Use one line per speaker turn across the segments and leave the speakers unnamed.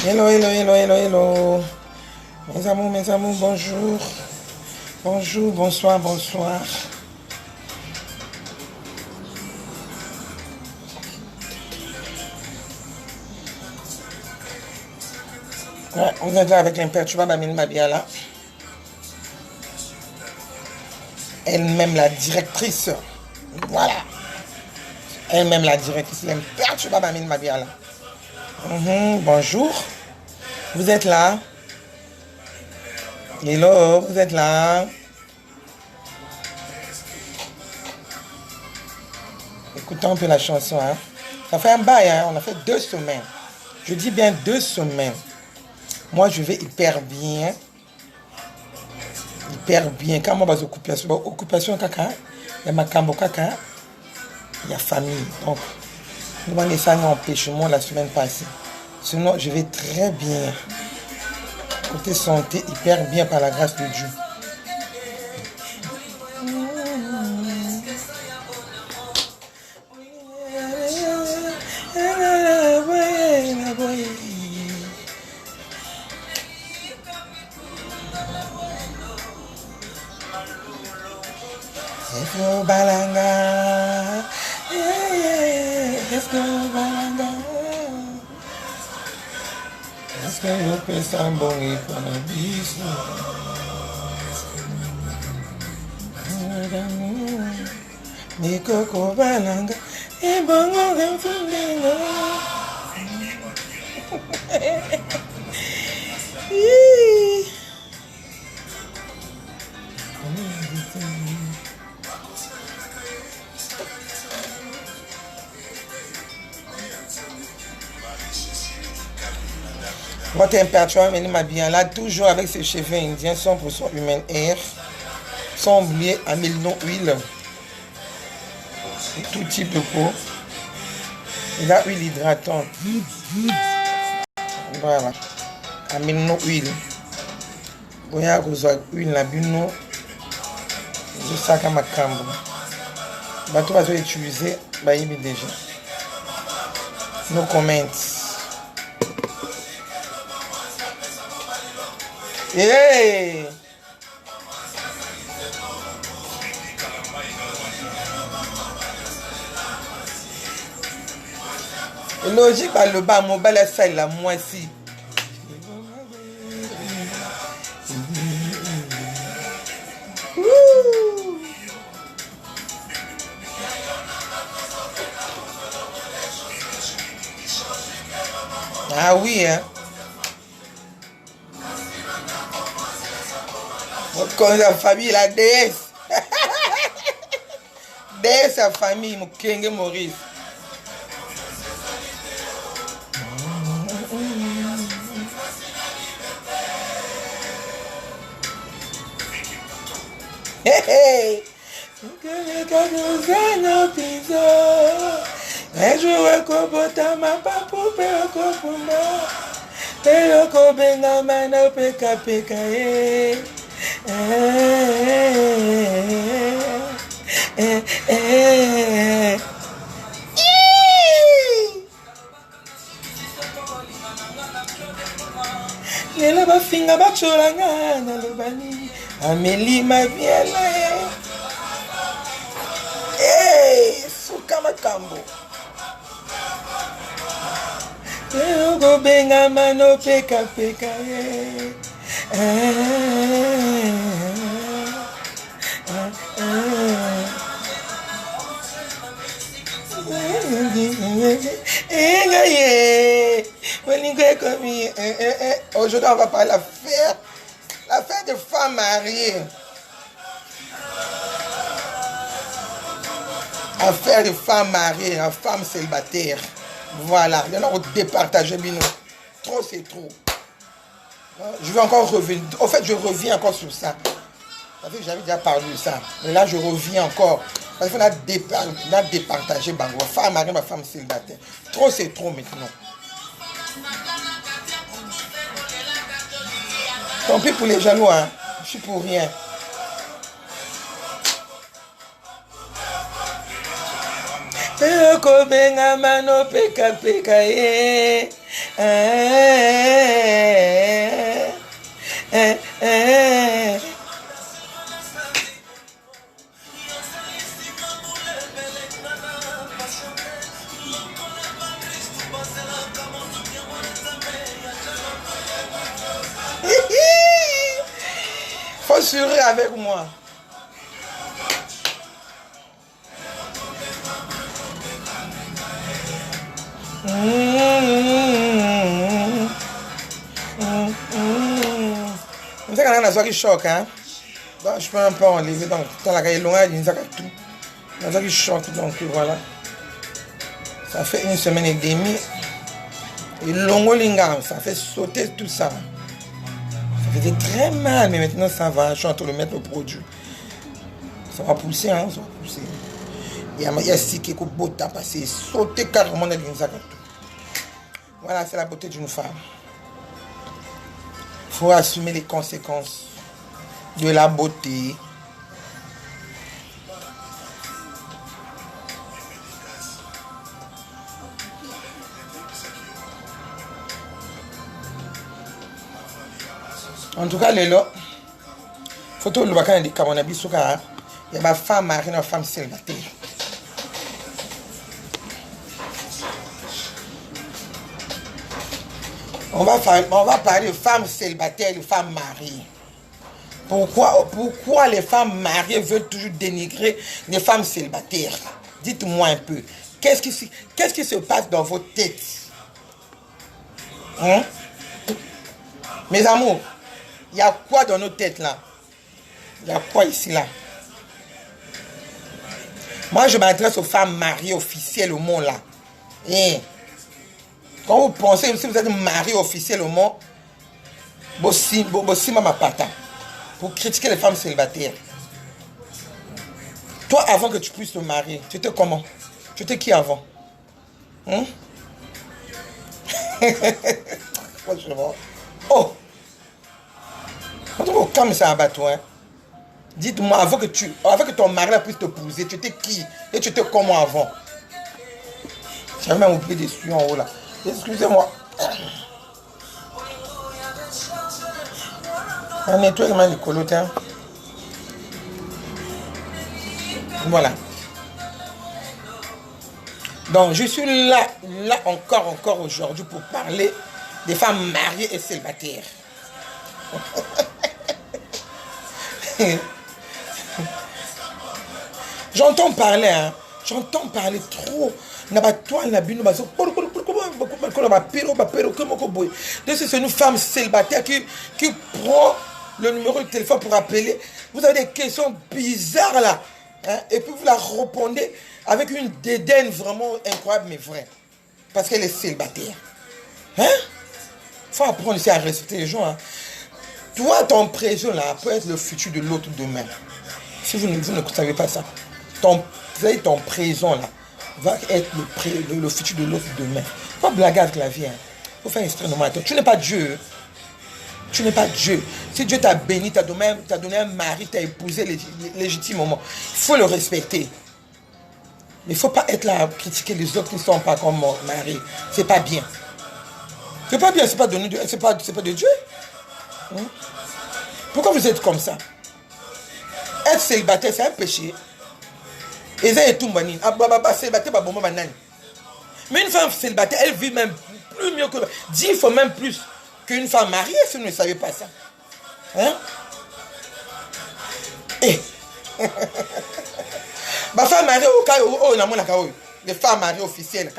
Hello, hello, hello, hello, hello. Mes amours, bonjour. Bonjour, bonsoir, bonsoir. Ouais, vous êtes là avec l'imperturbable Amine Mabiala. Elle-même la directrice. Voilà. Elle-même la directrice, l'imperturbable Amine Mabiala. Bonjour. Vous êtes là? Hello, vous êtes là? Écoutons un peu la chanson. Hein. Ça fait un bail, hein. On a fait 2 semaines. Je dis bien 2 semaines. Moi, je vais hyper bien. Hyper bien. Quand moi, occupation caca, il y a ma cambo caca, il y a famille. Donc, nous avons laissé un empêchement la semaine passée. Sinon, je vais très bien. Côté santé, hyper bien par la grâce de Dieu. Balanga, let's go balanga. Est-ce que je peux s'embonner pour la bise? Ni coco balanga, et bongo gamfunga. Votre imperturbable Amine Mabiala, toujours avec ses cheveux indiens 100% humain air, sans oublier amylon huile, tout type de peau. Et là, huile hydratante. Voilà. Amylon huile. Goya rozwa huile na bino. Je sais que ma cambo. Bato va utiliser, bah il déjà. No comments. Hey! Logique, bah, le bas, mon bel effet, la moitié. Ah oui, hein? Comme la famille, la déesse. Déesse, la famille, mon Kenge Maurice. Hey, hey. Un jour, je vais ma papu, pero kobenga mana peka peka Lelo bafinga bacholanga na lobani Amélie Mabiala suka makambo Lelo kobenga mano peka peka Aujourd'hui, on va parler de l'affaire de femmes mariées. Affaire de femmes mariées, une femme célibataire. Voilà, il y en a qui départagent bien. Trop, c'est trop. Je vais encore revenir. En fait, je reviens encore sur ça. Vous savez, j'avais déjà parlé de ça. Mais là, je reviens encore. Parce qu'on a départagé. Ma femme mariée, ma femme célibataire. Trop, c'est trop maintenant. Tant pis pour les jaloux, hein. Je suis pour rien. Pero kobenga mano peka peka Faut sourire avec moi. Vous savez qu'on a un choc, hein? Donc, je peux un peu enlever dans la caille longue, il y a tout. On a un choc, donc voilà. Ça fait une semaine et demie. Et longo ça fait sauter tout ça. Ça faisait très mal, mais maintenant ça va. Je suis en train de mettre au produit. Ça va pousser, hein? Ça va pousser. Il y a ce qui est beau à passer, sauter carrément dans tout. Voilà, c'est la beauté d'une femme. Il faut assumer les conséquences de la beauté. En tout cas, les lots, photo le bacan de Kamonabi Souka, il y a ma femme mariée, une femme célibataire. On va parler de femmes célibataires et de femmes mariées. Pourquoi les femmes mariées veulent toujours dénigrer les femmes célibataires? Dites-moi un peu. Qu'est-ce qui se passe dans vos têtes? Hein? Mes amours, il y a quoi dans nos têtes là? Il y a quoi ici là? Moi, je m'adresse aux femmes mariées officielles au monde là. Et quand vous pensez, si vous êtes marié officiel au monde, bossi ma pata pour critiquer les femmes célibataires. Toi, avant que tu puisses te marier, tu étais comment? Tu étais qui avant? Hein? Oh! Quand calme ça abat toi, hein? Dites-moi, avant que ton mari puisse te poser, tu étais qui? Et tu étais comment avant? J'avais même oublié des suies en haut là. Excusez-moi. On nettoie vraiment les colottes. Hein? Voilà. Donc, je suis là encore aujourd'hui pour parler des femmes mariées et célibataires. J'entends parler, hein. J'entends parler trop. C'est une femme célibataire qui prend le numéro de téléphone pour appeler. Vous avez des questions bizarres là. Hein? Et puis vous la répondez avec une dédaine vraiment incroyable, mais vraie. Parce qu'elle est célibataire. Hein? Il faut apprendre ici à respecter les gens. Hein? Toi, ton présent là peut être le futur de l'autre demain. Si vous ne savez pas ça. Ton présent là va être le futur de l'autre demain. Faut blaguer avec la vie. Hein. Faut faire extrêmement attention. Tu n'es pas Dieu. Tu n'es pas Dieu. Si Dieu t'a béni, t'a donné un mari, t'a épousé légitimement, il faut le respecter. Mais il ne faut pas être là à critiquer les autres qui ne sont pas comme mon mari. C'est pas bien. C'est pas bien, c'est pas de Dieu. Hein? Pourquoi vous êtes comme ça? Être célibataire, c'est un péché. Et ça est tout manin. Mais une femme célibataire, elle vit même plus mieux que 10 fois même plus qu'une femme mariée, si vous ne savez pas ça. Hein? Et ma femme mariée au cas où les femmes mariées officielles,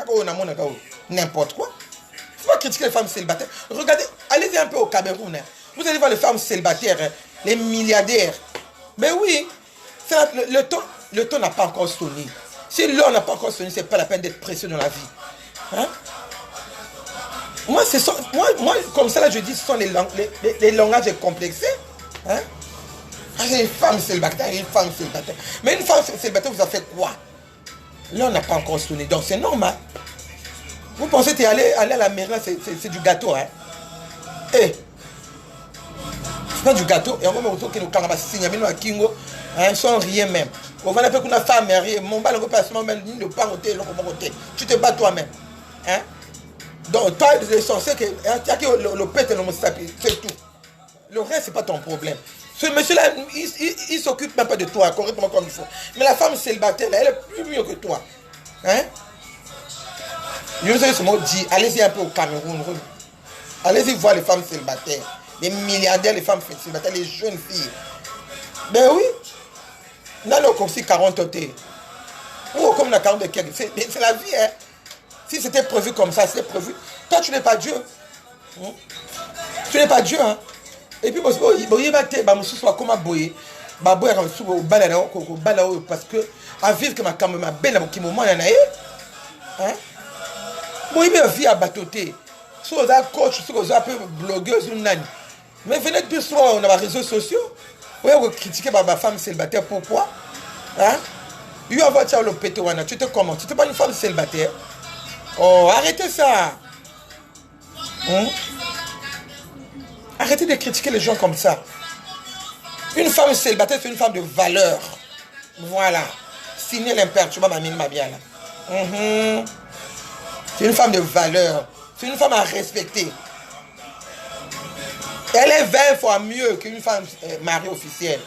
n'importe quoi. Il ne faut pas critiquer les femmes célibataires. Regardez, allez un peu au Cameroun. Hein. Vous allez voir les femmes célibataires, hein, les milliardaires. Mais oui, le temps n'a pas encore sonné. Si l'heure n'a pas encore sonné, ce n'est pas la peine d'être précieux dans la vie. Hein? Moi, comme ça, là, je dis, ce sont les langages complexés. Hein? Une femme célibataire, une femme célibataire. Mais une femme célibataire, vous a fait quoi? L'heure n'a pas encore sonné, donc c'est normal. Vous pensez que aller à la mairie, c'est du gâteau, hein? Eh! C'est pas du gâteau, et on va me retrouver que nous carabas signer, mais nous à Kingo, sans rien même. On va l'appeler qu'une femme mariée, mon bal, on peut pas se mettre de pas côté, l'autre côté. Tu te bats toi-même. Hein? Donc, toi, l'essentiel, le pète et le moustapi, c'est tout. Le reste, c'est pas ton problème. Ce monsieur-là, il s'occupe même pas de toi, correctement comme il faut. Mais la femme célibataire, là, elle est plus mieux que toi. Hein? Je vous ai ce mot dit, allez-y un peu au Cameroun. Allez-y voir les femmes célibataires. Les milliardaires, les femmes célibataires, les jeunes filles. Ben oui. Là, on a aussi 40 autés. Ou comme la 40 de quelqu'un. C'est la vie, hein. Si c'était prévu comme ça, c'était prévu. Toi, tu n'es pas Dieu. Hein? Tu n'es pas Dieu, hein. Et puis, parce que à vivre que ma belle qui moment hein. Bon, il y vie à batoter. Si vous êtes coach, si vous êtes un peu blogueuse, mais venez plus souvent on a les réseaux sociaux. Vous critiquez ma femme célibataire, pourquoi? Hein? Tu vas le péter, tu te comment? Tu n'es pas une femme célibataire. Oh, arrêtez ça. Hein? Arrêtez de critiquer les gens comme ça. Une femme célibataire, c'est une femme de valeur. Voilà. Signez l'impair, tu vois ma mine, ma bien là. C'est une femme de valeur. C'est une femme à respecter. Elle est 20 fois mieux qu'une femme mariée officielle.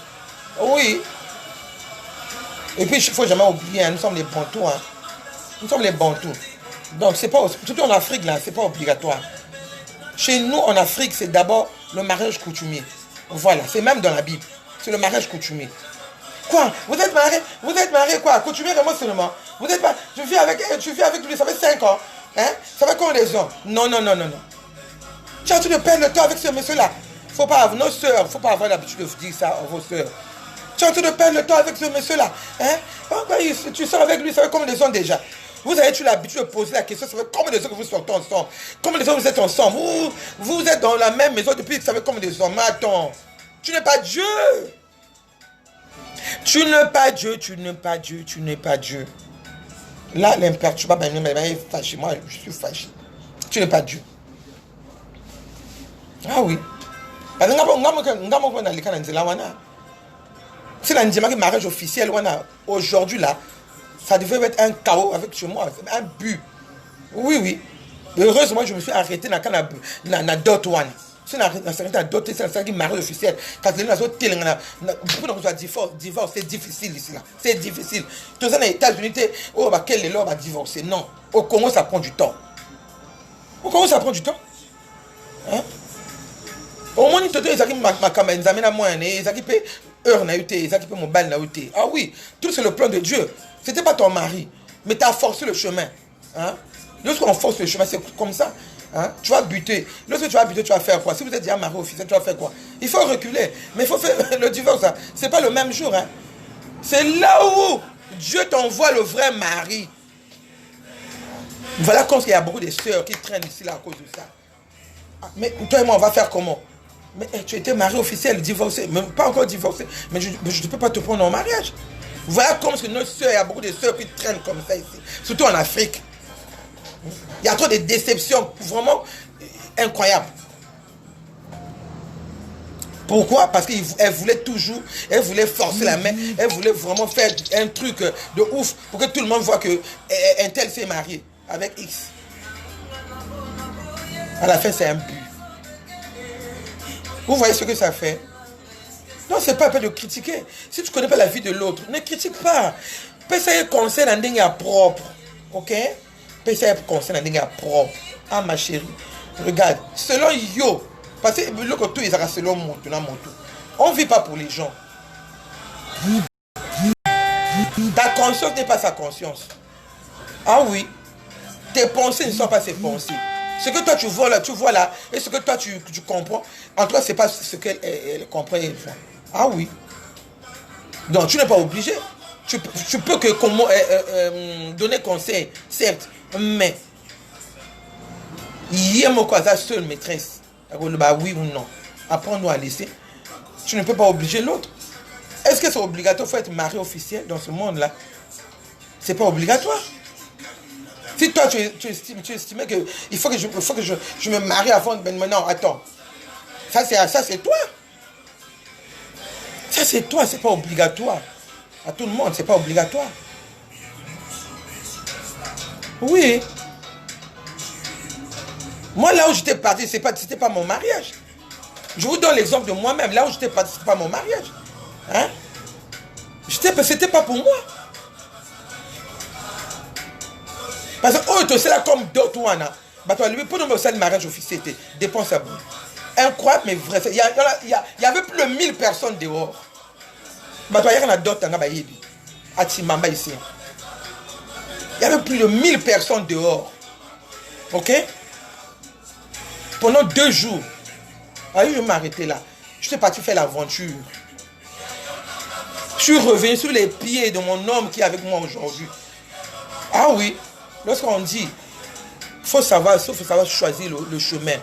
Oui. Et puis, il ne faut jamais oublier, hein, nous sommes les Bantous. Hein. Nous sommes les Bantous. Donc, c'est pas, surtout en Afrique, là, c'est pas obligatoire. Chez nous, en Afrique, c'est d'abord le mariage coutumier. Voilà, c'est même dans la Bible. C'est le mariage coutumier. Quoi? Vous êtes marié quoi? Coutumier vraiment seulement. Vous êtes pas. Tu vis avec lui, ça fait 5 ans. Hein? Ça fait combien les ans? Non. Tu as envie de perdre le temps avec ce monsieur-là. Faut pas avoir nos soeurs, faut pas avoir l'habitude de dire ça à vos soeurs. Tu as envie de perdre le temps avec ce monsieur-là. Hein? Tu sors avec lui, ça fait combien les ans déjà? Vous avez-tu l'habitude de poser la question, ça fait combien de temps que vous sortez ensemble? Combien de temps vous êtes ensemble? Vous êtes dans la même maison depuis, ça fait combien de temps? Mais attends, tu n'es pas Dieu. Tu n'es pas Dieu, tu n'es pas Dieu, tu n'es pas Dieu. Là, l'imperturbable est fâché. Moi, je suis fâché. Tu n'es pas Dieu. Ah oui. Si la mariage officiel, aujourd'hui là, ça devait être un chaos avec chez moi, un but. Oui. Heureusement, je me suis arrêté dans la dot one. Si on a arrêté à dot, c'est un mariage officiel. Quand les gens ont divorce, c'est difficile ici là. C'est difficile. Tous les États-Unis, quel est l'homme à divorcer? Non. Au Congo, ça prend du temps. Hein? Au moins, ah oui, tout c'est le plan de Dieu. C'était pas ton mari, mais tu as forcé le chemin. Hein? Lorsqu'on force le chemin, c'est comme ça. Hein? Tu vas buter. Lorsque tu vas buter, tu vas faire quoi? Si vous êtes déjà marié officiel, tu vas faire quoi? Il faut reculer. Mais il faut faire le divorce. Hein? C'est pas le même jour. Hein? C'est là où Dieu t'envoie le vrai mari. Voilà comme il y a beaucoup de sœurs qui traînent ici là à cause de ça. Mais toi et moi, on va faire comment? Mais tu étais marié officiel, divorcé, même pas encore divorcé. Mais je ne peux pas te prendre en mariage. Voilà comme que nos sœurs, il y a beaucoup de sœurs qui traînent comme ça ici. Surtout en Afrique. Il y a trop de déceptions vraiment incroyables. Pourquoi? Parce qu'elle voulait forcer la main, elle voulait vraiment faire un truc de ouf pour que tout le monde voit que un tel s'est marié avec X. À la fin, c'est un but. Vous voyez ce que ça fait? Non, c'est pas de critiquer. Si tu ne connais pas la vie de l'autre, ne critique pas. Pessaye conseil dans des gars propres. Ok? Pessaye conseil dans des gars propres. Ah, ma chérie. Regarde. Selon yo. Parce que l'autre tout est selon moi. On ne vit pas pour les gens. Ta conscience n'est pas sa conscience. Ah oui. Tes pensées ne sont pas ses pensées. Ce que toi tu vois là, et ce que toi tu comprends, en toi c'est pas ce qu'elle comprend et elle voit. Ah oui. Donc tu n'es pas obligé. Tu peux que donner conseil, certes, mais il y a mon quoi seule maîtresse. Bah oui ou non. Apprends-nous à laisser. Tu ne peux pas obliger l'autre. Est-ce que c'est obligatoire? Il faut être marié officiel dans ce monde-là. C'est pas obligatoire. Si toi, tu estimais qu'il faut que je me marie avant, ben maintenant, attends. Ça, c'est toi. Ça, c'est toi, c'est pas obligatoire. À tout le monde, c'est pas obligatoire. Oui. Moi, là où j'étais parti, c'était pas mon mariage. Je vous donne l'exemple de moi-même. Là où j'étais parti, c'était pas mon mariage. Hein? C'était pas pour moi. Parce que, oh, c'est là comme d'autres, bah, toi, lui, pour nous, c'est le mariage officiel, dépense à bout. Incroyable, mais vrai. Il y avait plus de 1000 personnes dehors. Bah, toi, il y en a d'autres, à Timamba ici. Il y avait plus de 1000 personnes dehors. Ok? Pendant 2 jours. Alors, je m'arrêtais là. J'étais parti faire l'aventure. Je suis revenu sur les pieds de mon homme qui est avec moi aujourd'hui. Ah oui, lorsqu'on dit, il faut savoir choisir le chemin.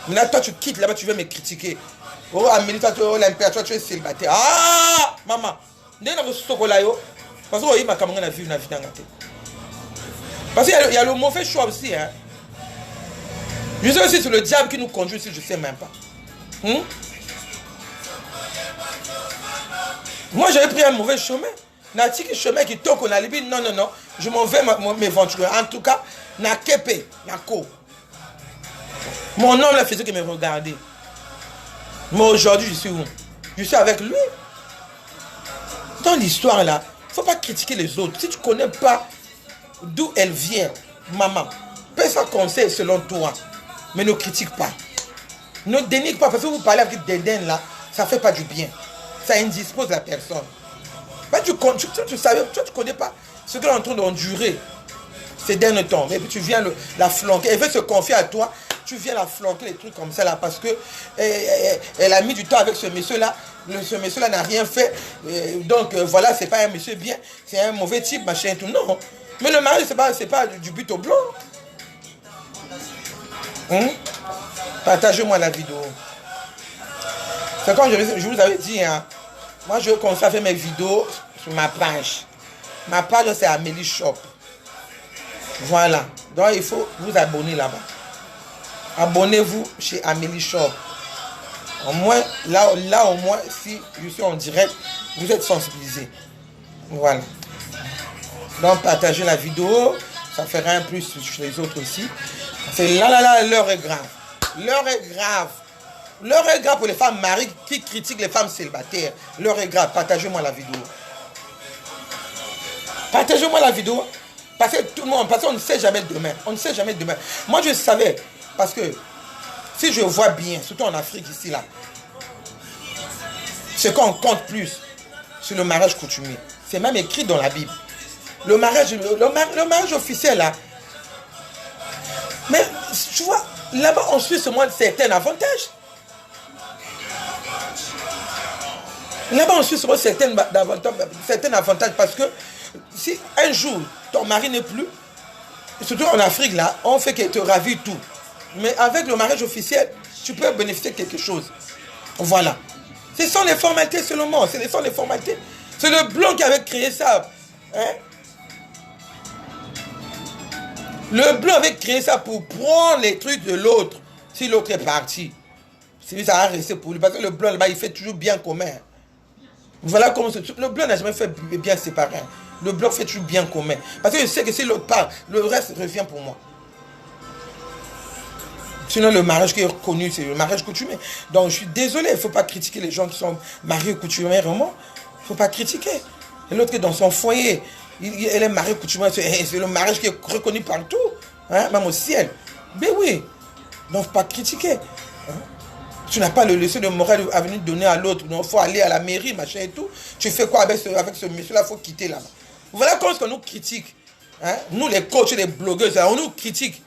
Maintenant, toi, tu quittes là-bas, tu veux me critiquer. Oh, Amélie, toi, l'impératrice, tu es célibataire. Ah, maman. Parce que ma camarade a vu une vie dans la tête. Parce qu'il y a le mauvais choix aussi. Hein. Je sais aussi, c'est le diable qui nous conduit si je ne sais même pas. Moi, j'avais pris un mauvais chemin. Nati que chemin qui toque on a dit non, je m'en vais m'aventurer. En tout cas, na kepe, na ko. Mon homme là faisait que me regarder. Mais aujourd'hui, je suis où? Je suis avec lui. Dans l'histoire là, il ne faut pas critiquer les autres. Si tu ne connais pas d'où elle vient, maman, paie ça conseil selon toi. Mais ne critique pas. Ne dénigre pas. Parce que vous parlez avec dédain là, ça ne fait pas du bien. Ça indispose la personne. Ben, tu ne connais pas ce qu'elle est en train d'endurer ces derniers temps. Et puis tu viens la flanquer. Elle veut se confier à toi. Tu viens la flanquer, des trucs comme ça là. Parce que elle a mis du temps avec ce monsieur-là. Ce monsieur-là n'a rien fait. Donc voilà, c'est pas un monsieur bien. C'est un mauvais type, machin et tout. Non. Mais le mariage, c'est pas du but au blanc. Partagez-moi la vidéo. C'est comme je vous avais dit, hein. Moi, je commence à faire mes vidéos sur ma page. Ma page, c'est Amélie Shop. Voilà. Donc, il faut vous abonner là-bas. Abonnez-vous chez Amélie Shop. Au moins, là, au moins, si je suis en direct, vous êtes sensibilisés. Voilà. Donc, partagez la vidéo. Ça fera un plus sur les autres aussi. C'est là, l'heure est grave. L'heure est grave. L'heure est grave pour les femmes mariées qui critiquent les femmes célibataires. L'heure est grave. Partagez-moi la vidéo. Partagez-moi la vidéo. Parce que tout le monde, parce qu'on ne sait jamais demain. On ne sait jamais demain. Moi, je savais. Parce que si je vois bien, surtout en Afrique ici, là, ce qu'on compte plus sur le mariage coutumier. C'est même écrit dans la Bible. Le mariage officiel, là. Mais, tu vois, là-bas, on suit seulement certains avantages. Là-bas, on suit souvent certains avantages parce que si un jour, ton mari n'est plus, surtout en Afrique, là, on fait qu'il te ravit tout. Mais avec le mariage officiel, tu peux bénéficier de quelque chose. Voilà. Ce sont les formalités seulement. Ce sont les formalités. C'est le blanc qui avait créé ça. Hein? Le blanc avait créé ça pour prendre les trucs de l'autre. Si l'autre est parti. C'est ça a resté pour lui. Parce que le blanc, là-bas, il fait toujours bien commun. Voilà comment le blanc n'a jamais fait bien séparé. Le blanc fait toujours bien commun. Parce que je sais que si l'autre part, le reste revient pour moi. Sinon, le mariage qui est reconnu, c'est le mariage coutumier. Donc, je suis désolé, il ne faut pas critiquer les gens qui sont mariés coutumièrement. Il ne faut pas critiquer. Et l'autre qui est dans son foyer, elle est mariée coutumière, c'est le mariage qui est reconnu partout, hein, même au ciel. Mais oui, donc, il ne faut pas critiquer. Hein. Tu n'as pas le leçon de morale à venir donner à l'autre. Il faut aller à la mairie, machin et tout. Tu fais quoi avec ce monsieur-là? Il faut quitter là-bas. Voilà comment est-ce qu'on nous critique. Hein? Nous, les coachs et les blogueuses, on nous critique.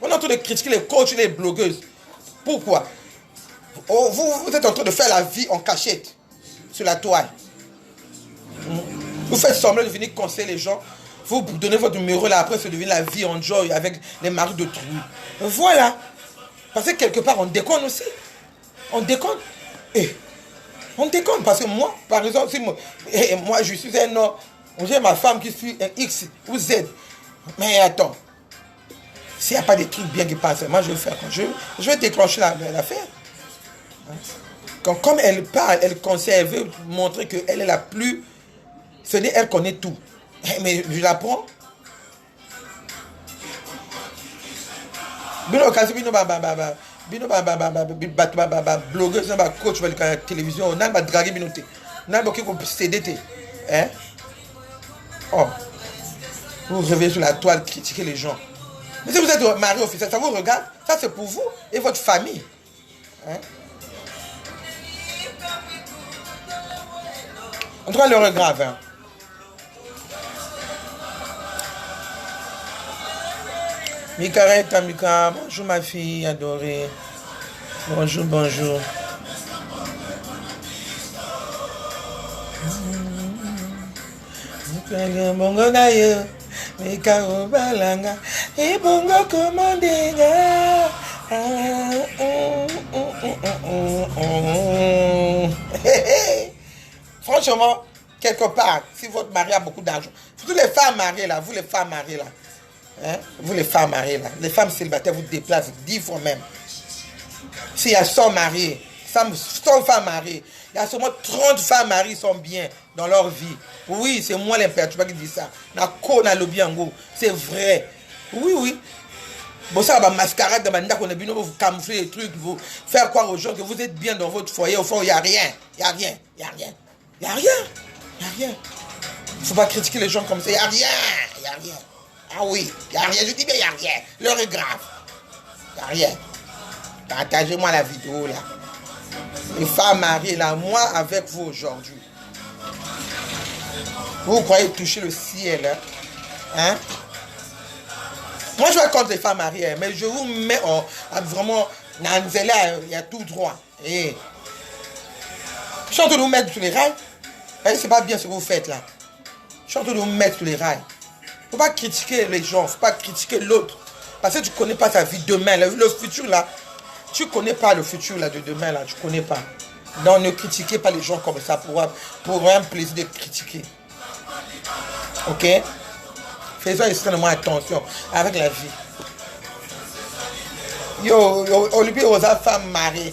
On est en train de critiquer les coachs et les blogueuses. Pourquoi? Vous êtes en train de faire la vie en cachette sur la toile. Vous faites semblant de venir conseiller les gens. Vous donnez votre numéro là, après, ça devient la vie en joy avec les maris de trou. Voilà. Parce que quelque part, on déconne aussi. On déconne. On déconne. Parce que moi, par exemple, si moi je suis un homme, j'ai ma femme qui suit un X ou Z. Mais attends. S'il n'y a pas des trucs bien qui passent, moi je vais faire quoi? Je vais déclencher l'affaire. Comme elle parle, elle conseille, elle veut montrer qu'elle est la plus... Elle connaît tout. Mais je la prends. Bino kasi bino blogueuse na coach ba télévision na ba draguer bino te. Na ba ki ko céder te. Hein? Oh. Vous revenez sur la toile critiquer les gens. Mais si vous êtes mari officiel, ça vous regarde, ça c'est pour vous et votre famille. Hein? En tout cas, l'heure est grave. Hein? Mikareta, Mika, bonjour ma fille adorée. Bonjour, bonjour. Bongo d'ailleurs, Mika Obalanga, et bongo commandinga. Franchement, quelque part, si votre mari a beaucoup d'argent, surtout les femmes mariées là, vous les femmes mariées là, hein? Vous les femmes mariées là, les femmes célibataires vous déplacent 10 fois même. S'il y a 100 mariés, 100 femmes mariées, il y a seulement 30 femmes mariées qui sont bien dans leur vie. Oui, c'est moi l'imperturbable qui dis ça. C'est vrai. Oui, oui. Bon, ça va mascarade, vous camoufler les trucs, vous faire croire aux gens que vous êtes bien dans votre foyer. Au fond, il n'y a rien. Il n'y a rien. Il n'y a rien. Il n'y a rien. Il n'y a rien. Il ne faut pas critiquer les gens comme ça. Il n'y a rien. Il n'y a rien. Ah oui, il n'y a rien. Je dis bien, il n'y a rien. L'heure est grave. Il n'y a rien. Partagez-moi la vidéo là. Les femmes mariées là, moi avec vous aujourd'hui. Vous croyez toucher le ciel, hein? Hein? Moi je vais contre les femmes mariées, mais je vous mets vraiment dans il y a tout droit. Et je suis en train de vous mettre sur les rails. C'est pas bien ce que vous faites là. Je suis en train de vous mettre sur les rails. Il ne faut pas critiquer les gens, il ne faut pas critiquer l'autre. Parce que tu ne connais pas ta vie demain. Le futur là, tu ne connais pas le futur là, de demain là, tu ne connais pas. Donc ne critiquez pas les gens comme ça pour un plaisir de critiquer. Ok? Faisons extrêmement attention avec la vie. Olivier aux femmes mariées.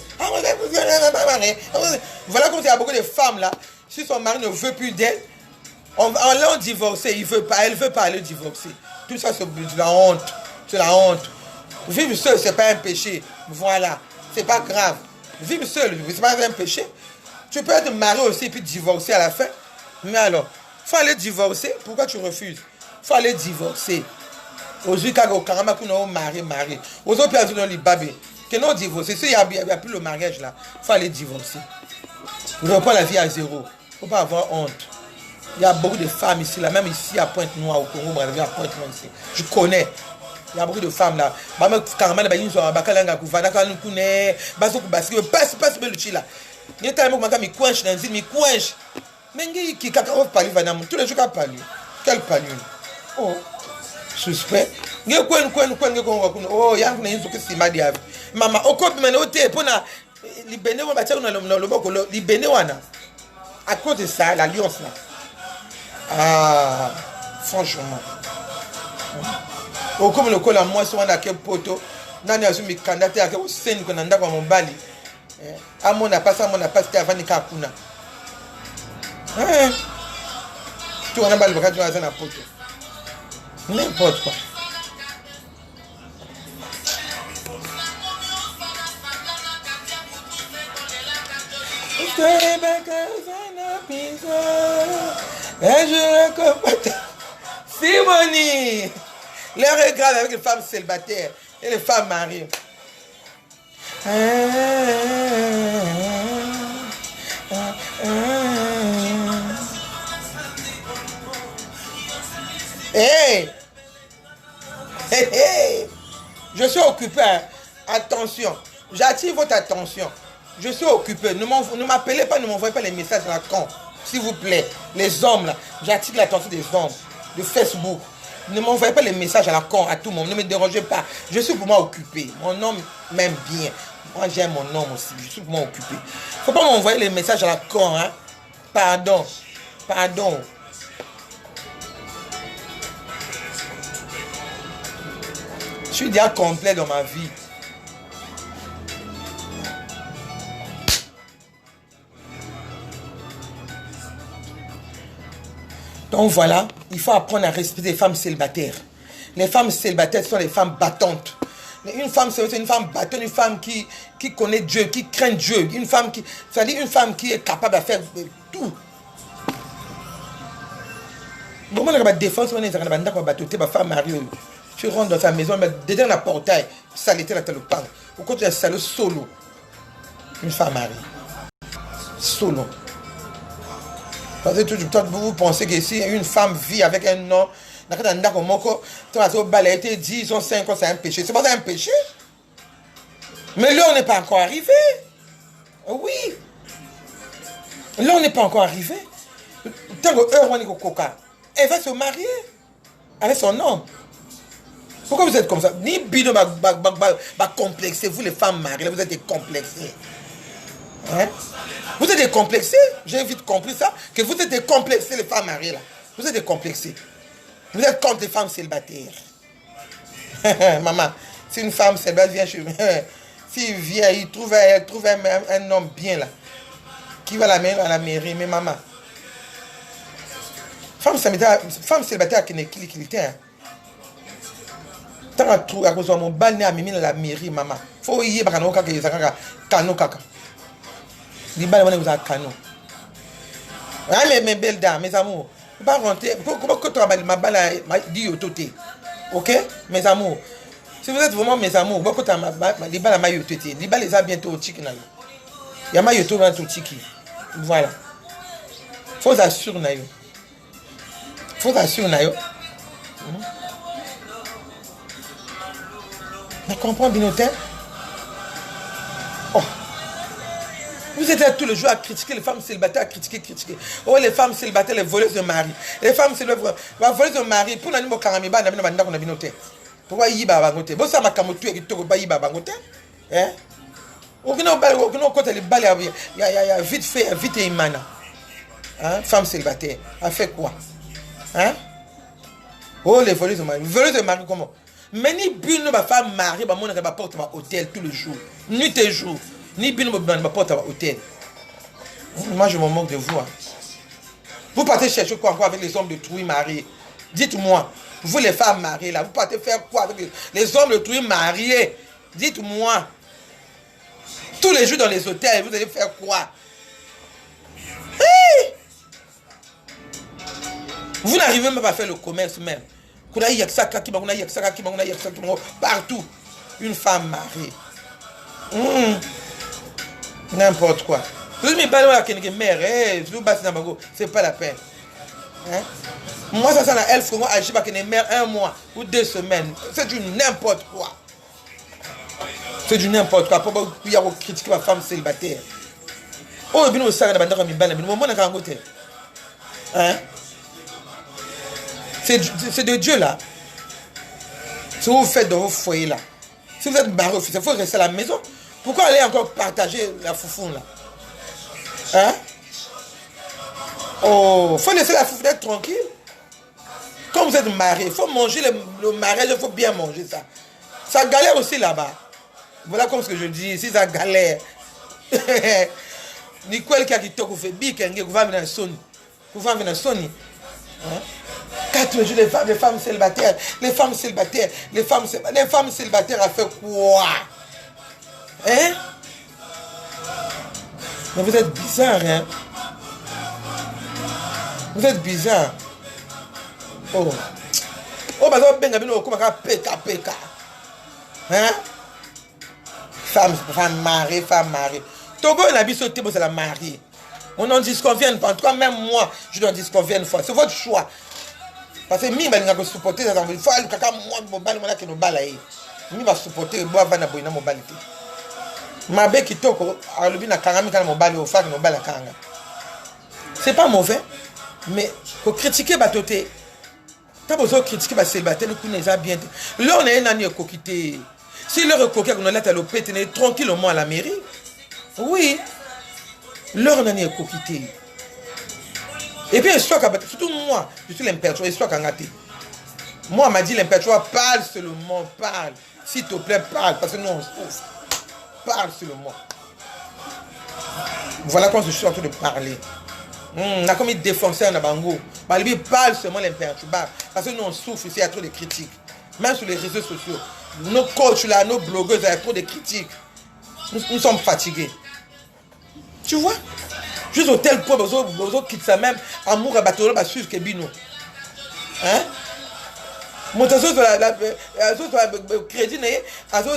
Voilà comme il y a beaucoup de femmes là. Si son mari ne veut plus d'elle, on l'a divorcé, il veut pas, elle veut pas aller divorcer. Tout ça c'est la honte. C'est la honte. Vivre seul, c'est pas un péché. Voilà. C'est pas grave. Vivre seul, c'est pas un péché. Tu peux être marié aussi et puis divorcer à la fin. Mais alors, il faut aller divorcer. Pourquoi tu refuses? Il faut aller divorcer. Aujourd'hui, quand on a marié. Aujourd'hui, on a les babés. Que non divorcer. S'il n'y a plus le mariage là, il faut aller divorcer. On ne veut pas la vie à zéro. Il ne faut pas avoir honte. Il y a beaucoup de femmes ici, là, même ici à Pointe-Noire, au Congo, à Pointe-Noire ici. Je connais. Il y a beaucoup de femmes là. Tous les jours à parler. Quel parler? Oh, suspect. Oh, il y a une chose qui s'est mal dit. Maman, au coup, maintenant, les bénévoles, les bénévoles, à cause de ça, l'alliance là. Ah, franchement. Au comme le col à moi, sur un accueil poteau, n'a pas eu candidat à quel scène qu'on a dans mon bali. À mon n'a pas ça, mon n'a pas c'était avant les Kakuna. Tu as un bal de radio à un poteau. N'importe quoi. Simonie, l'heure est grave avec les femmes célibataires et les femmes mariées. Hey! Hey, hey! Je suis occupé. Hein. Attention, j'attire votre attention. Je suis occupé. Ne m'appelez pas, ne m'envoyez pas les messages à la con. S'il vous plaît. Les hommes là. J'attire l'attention des hommes. De Facebook. Ne m'envoyez pas les messages à la con, à tout le monde. Ne me dérangez pas. Je suis pour moi occupé. Mon homme m'aime bien. Moi j'aime mon homme aussi. Je suis pour moi occupé. Faut pas m'envoyer les messages à la con. Hein? Pardon. Pardon. Je suis déjà complet dans ma vie. Donc voilà, il faut apprendre à respecter les femmes célibataires. Les femmes célibataires sont les femmes battantes. Une femme, c'est une femme battue, une femme qui connaît Dieu, qui craint Dieu. Une femme qui, c'est-à-dire une femme qui est capable de faire tout. Bon, moi, la défense, on est en train de battre, ma femme mariée. Tu rentres dans sa maison, mais dedans le portail, saleté la telle panne. Au contraire, c'est le solo. Une femme mariée. Solo. Parce que vous pensez que si une femme vit avec un homme, tu vas balayer 10 ans, 5 ans, c'est un péché. C'est pas un péché. Mais là, on n'est pas encore arrivé. Oui. Là, on n'est pas encore arrivé. Tant que coca, elle va se marier avec son homme. Pourquoi vous êtes comme ça? Ni bino complexé. Vous, les femmes mariées, vous êtes décomplexés. Hein? Vous êtes décomplexés. J'ai vite compris ça. Que vous êtes décomplexés, les femmes mariées, là. Vous êtes décomplexés. Vous êtes contre les femmes célibataires. Maman, si une femme célibataire vient chez moi, s'il vient, il trouve un homme bien, là, qui va l'amener à la mairie. Mais maman, femme célibataire qui n'est qu'il tant à trouver à cause de mon balné à mimi dans la mairie, maman. Faut y aller parce que y a canon caca. Les balles vous a canon. Ah mes belles dames, mes amours, pas rentrer. Comment que tu as ma balle dit au toté, ok, mes amours. Si vous êtes vraiment mes amours, beaucoup tu as les balles à maillot toté. Les balles les a bientôt au tiki. Il y a maillot tout au tiki. Voilà. Faut assurer naïo. Faut assurer naïo. Tu comprends, Binotin? Oh. Vous êtes là tous les jours à critiquer les femmes célibataires, à critiquer. Oh, les femmes célibataires, les voleuses de mari. Les femmes célibataires, les voleuses de mari, pour n'aller au Karamiba, n'a pas de Binotin. Pourquoi y va bangote? Bon, ça m'a camoté et tout, pas y va bangote. Hein? Aucun côté, les balles, il y a vite fait, vite et imana. Hein? Femme célibataire, a fait quoi? Hein? Oh, les voleuses de mari. Voleuses de mari, comment? Mais ni bino ma femme mariée, ma mon va porter ma hôtel tous les jours, nuit et jour. Ni bino ma porte ma hôtel. Moi je me moque de vous. Hein. Vous partez chercher quoi encore avec les hommes de trouille mariés? Dites-moi, vous les femmes mariées là, vous partez faire quoi avec les hommes de trouille mariés? Dites-moi. Tous les jours dans les hôtels, vous allez faire quoi? Hey! Vous n'arrivez même pas à faire le commerce même. Partout. Une femme mariée. N'importe quoi. C'est pas la peine. Hein? Moi, ça la elle faut agir parce qu'elle est mère 1 mois ou 2 semaines. C'est du n'importe quoi. C'est du n'importe quoi. Pourquoi il y a critiquer ma femme célibataire? Oh, bien au sang de bandera mi bana, mais moi n'a côté. Hein? C'est de Dieu là. Si vous faites dans vos foyers là, si vous êtes barré, il faut rester à la maison. Pourquoi aller encore partager la foufoune là? Hein? Oh, il faut laisser la foufoune être tranquille. Quand vous êtes marié, il faut manger le mariage, il faut bien manger ça. Ça galère aussi là-bas. Voilà comme ce que je dis, si ça galère. Nicole qui a dit que vous faites bien, que vous venez dans Sony. Vous venez dans Sony. 4 jours, les femmes célibataires, les femmes célibataires a fait quoi? Hein? Mais vous êtes bizarre, hein? Vous êtes bizarre. Oh. Oh, bah, vous avez PK. Hein? Femme mariée. Togo, il a vu sauter, c'est la mariée. On en disconvient, en tout cas, même moi, je n'en disconviens une fois. C'est votre choix. Parce que mi va supporter ça, il faut aller caca moi mobile moi qui no balaye. Mi va supporter bois va na boina mobilité. Ma be qui toko a lobi na karami kana mobile au fa no bala kanga. C'est pas mauvais, mais faut critiquer batoté. T'as besoin de critiquer ba célibataire qui n'est pas bien. Là on est un année coquité. Si le recoquer qu'on a là le péter tranquillement à la mairie. Oui. Là on a année coquité. Et puis, surtout moi, je suis l'impératrice, histoire qu'en gâté. Moi, on m'a dit l'impératrice, parle seulement, parle. S'il te plaît, parle, parce que nous, on souffre. Parle seulement. Voilà quand je suis en train de parler. On a comme une défenseur en Abango. Lui, parle seulement l'impératrice, parce que nous, on souffre ici, il y a trop de critiques. Même sur les réseaux sociaux. Nos coachs là, nos blogueurs, il y a trop de critiques. Nous sommes fatigués. Tu vois? Juste au tel point, vous quittez ça même. Amour à bateau, va suivre Kebino. Hein? Montation sur le crédit,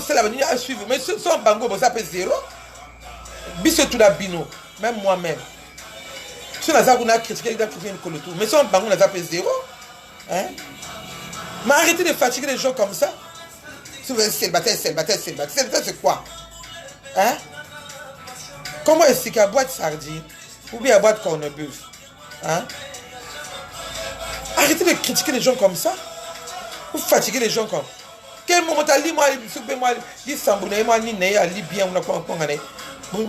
c'est la venue à suivre. Mais sans bango, ça fait zéro. Biso tout la bino. Même moi-même. Si on a critiqué, on a critiqué le tout. Mais sans bango, on a fait zéro. Hein? Mais arrêtez de fatiguer les gens comme ça. Célibataire, c'est quoi? Hein? Comment est-ce qu'à boîte sardine ou bien à boîte corned-beef? Hein? Arrêtez de critiquer les gens comme ça. Vous fatiguez les gens comme. Quel moment t'as dit moi, dit Sambouna, moi, ni Néa, li bien, on a quoi en année. Vous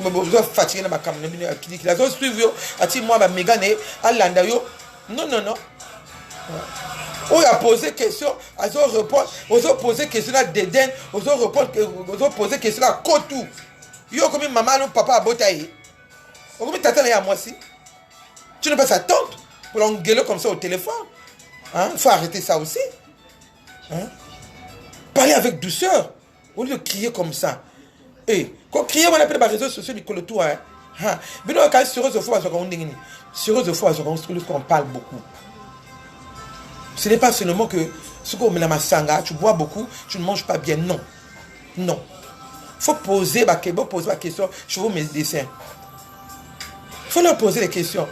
fatiguez ma caméra, qui dit que la zone suivie, a dit moi, ma méga né, à l'andayo. Non. On a posé question, ils ont répondu, ils ont posé question à Dédène, ils ont posé question à Kotou. Yo, comme maman, non, papa, à Botaï. Comme t'attends à moi aussi. Tu n'es pas sa tante pour l'engueuler comme ça au téléphone. Il faut arrêter ça aussi. Hein? Parler avec douceur au lieu de crier comme ça. Et quand crier, on appelle les réseaux sociaux, mais le tout. Mais non, quand sur eux, on parle beaucoup. Ce n'est pas seulement que ce qu'on met dans ma sanga, tu bois beaucoup, tu ne manges pas bien. Non. Il faut poser la question sur vos médecins. Il faut leur poser les questions.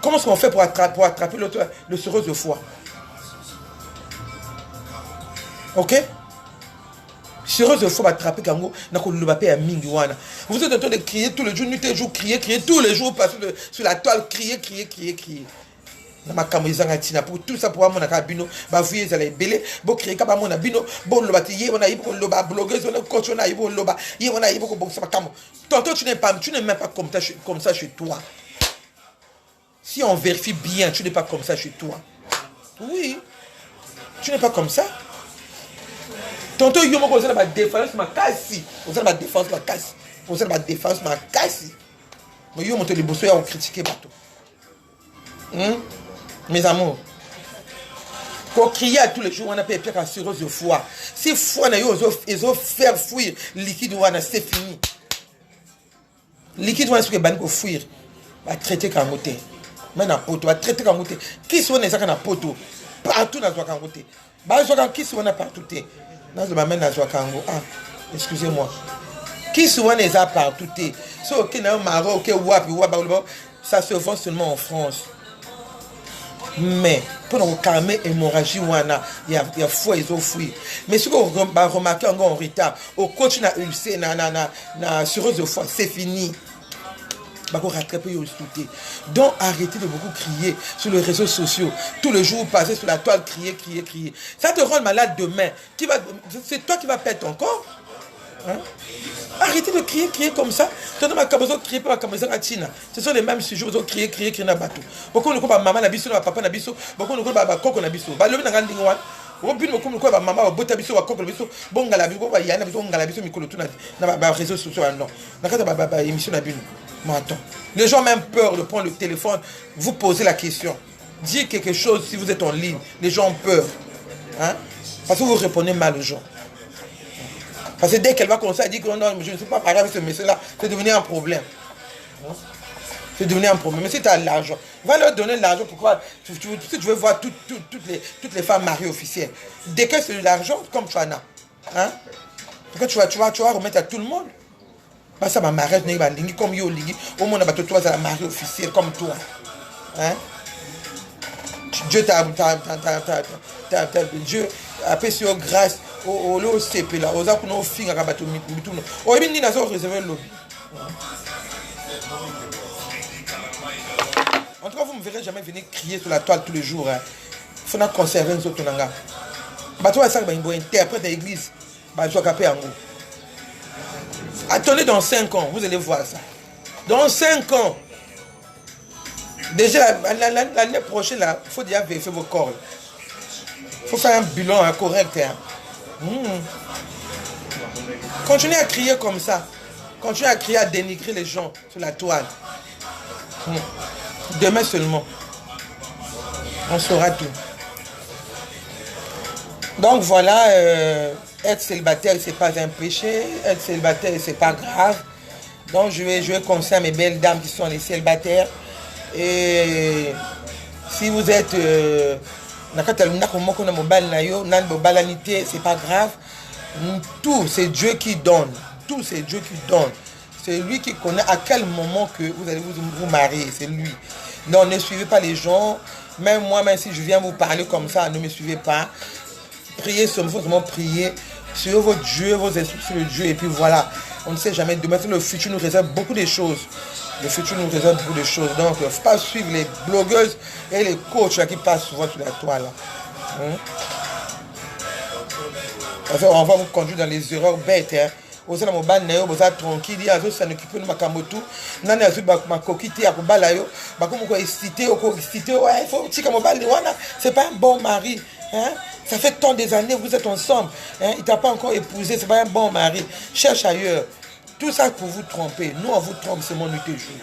Comment est-ce qu'on fait pour attraper le cirrhose de foie? Ok? Cirrhose de foie va attraper Kango. Vous êtes en train de crier tout le jour, nuit et jour, crier tous les jours, passer sur la toile, crier. Pour tout ça, pour mon abino, bah vous y allez belé, bon crier comme mon abino, bon le bâti, on a eu le loba, blogueuse, on a coach, on a eu le loba, on a eu beaucoup de ça. Tantôt tu n'es même pas comme ça chez toi. Si on vérifie bien, tu n'es pas comme ça chez toi. Oui, tu n'es pas comme ça. Tantôt, il y a ma défense, ma casse. Vous avez ma défense, ma casse. Vous avez ma défense, ma casse. Mais il y a monté les bossos et on critique bateau. Mes amours. Quand crier à tous les jours, on appelle Pierre à cirrhose de foie. Si foie, ils ont fait fuir liquide, c'est fini. Liquide, c'est que vous fuir. Va traiter comme côté. Mais na poto, va traiter comme côté. Qui sont les gens qui na poto? Partout dans le côté. Bah, qui sont partout? Excusez-moi. Qui souvent les a partout? Ça se vend seulement en France. Mais pour nous calmer l'hémorragie, il y a foi, ils ont fui. Mais ce qu'on va remarquer en retard, au coach na ulcé, na cirrhose de foie, c'est fini. Donc arrêtez de beaucoup crier sur les réseaux sociaux. Tous les jours, passer sur la toile, crier. Ça te rend malade demain. C'est toi qui vas perdre ton corps. Hein? Arrêtez de crier comme ça. Ce sont les mêmes sujets. Vous criez dans le bateau. Beaucoup de maman na biso, papa na biso, beaucoup de coco na biso. Les gens ont même peur de prendre le téléphone, vous posez la question. Dire quelque chose si vous êtes en ligne. Les gens ont peur. Hein? Parce que vous répondez mal aux gens. Parce que dès qu'elle va commencer à dire que non, je ne suis pas parlé avec ce monsieur-là, c'est devenu un problème. C'est devenu un problème. Mais si tu as l'argent, va leur donner l'argent. Pourquoi? Si tu veux voir toutes les femmes mariées officielles, dès que c'est de l'argent, comme tu en as. Hein? Pourquoi tu vas remettre à tout le monde? Bah, ça m'a marié, comme yo, au moins, toi, ça la mariée officielle comme toi. Hein? Dieu Dieu a fait sur grâce au CP là, aux apôtres, aux filles, à bateau, au bien, nous avons réservé le lobby. En tout cas, vous ne me verrez jamais venir crier sur la toile tous les jours. Il faut conserver une autre langue. Bateau à ça, il faut interprète de l'église. Attendez dans 5 ans, vous allez voir ça. Dans 5 ans, déjà l'année prochaine, il faut déjà vérifier vos corps. Il faut faire un bilan correct. Continuez à crier comme ça. Continuez à crier, à dénigrer les gens sur la toile. Demain seulement, on saura tout. Donc voilà, être célibataire, c'est pas un péché. Être célibataire, c'est pas grave. Donc je vais conseiller à mes belles dames qui sont les célibataires. Et si vous êtes c'est pas grave. Tout, c'est Dieu qui donne. Tout, c'est Dieu qui donne. C'est lui qui connaît à quel moment que vous allez vous marier. C'est lui. Non, ne suivez pas les gens. Même moi, même si je viens vous parler comme ça, ne me suivez pas. Priez seulement prier. Suivez votre Dieu, vos esprits sur le Dieu. Et puis voilà. On ne sait jamais. Demain, le futur nous réserve beaucoup de choses. Le futur nous réserve beaucoup de choses. Donc, il ne faut pas suivre les blogueuses et les coachs là, qui passent souvent sur la toile. On va vous conduire dans les erreurs bêtes. Vous êtes tranquille, vous s'en occuper de ma kamotu. Nani azu ma kokiti ya kubala yo. Bako moko excité, ouais, il faut tika mobile wana, c'est pas un bon mari, hein? Ça fait tant des années que vous êtes ensemble, hein? Il t'a pas encore épousé, c'est pas un bon mari. Cherche ailleurs. Tout ça pour vous tromper. Nous on vous trompe, c'est mon nuit et jour.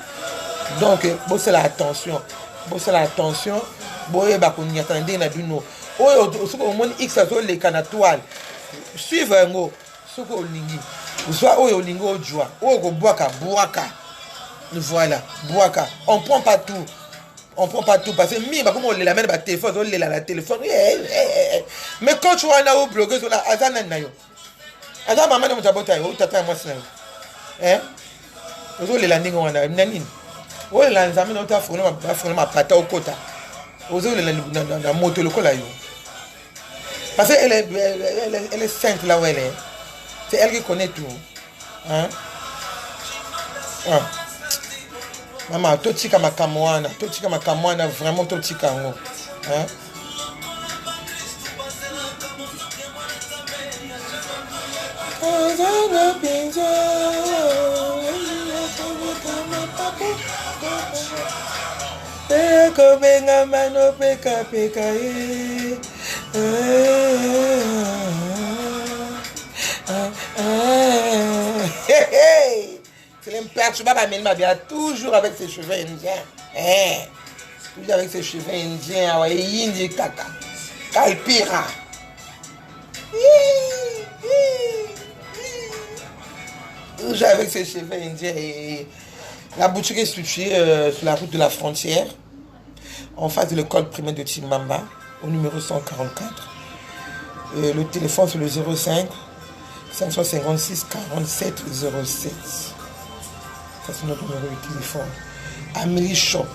Donc, bossez l'attention. Bossez l'attention. Boye bako ni attendez na duno. Oyo au monde X azo les canatoiles. Suivez un mot. Soko olingi. Soit oyo olingo ojwa. Oyo boaka. Voilà, boaka. On prend pas tout. On prend pas tout parce que mi comme on la met par téléphone, on la téléphone. Mais quand tu vois là au blogueuse on a azana na yo. Azana maman na mutabota yo, tata moi sina. Hein? Ozo le landing wana nani. Oyo la nzambe na utafuna ma pata okota. Ozo le na moto lokola yo. Parce qu'elle est sainte là où elle est. C'est elle qui connaît tout. Hein? Ah. Maman, totika makamwana, vraiment totika ngo. Hein? C'est l'imperturbable Amélie bien toujours avec ses cheveux indiens. Toujours avec ses cheveux indiens. Indi kaka. Kalpira. Toujours avec ses cheveux indiens. Et la boutique est située sur la route de la frontière, en face de l'école primaire de Timbamba, au numéro 144. Le téléphone c'est le 05 556 47 07. Ça c'est notre numéro de téléphone. Amélie Shop.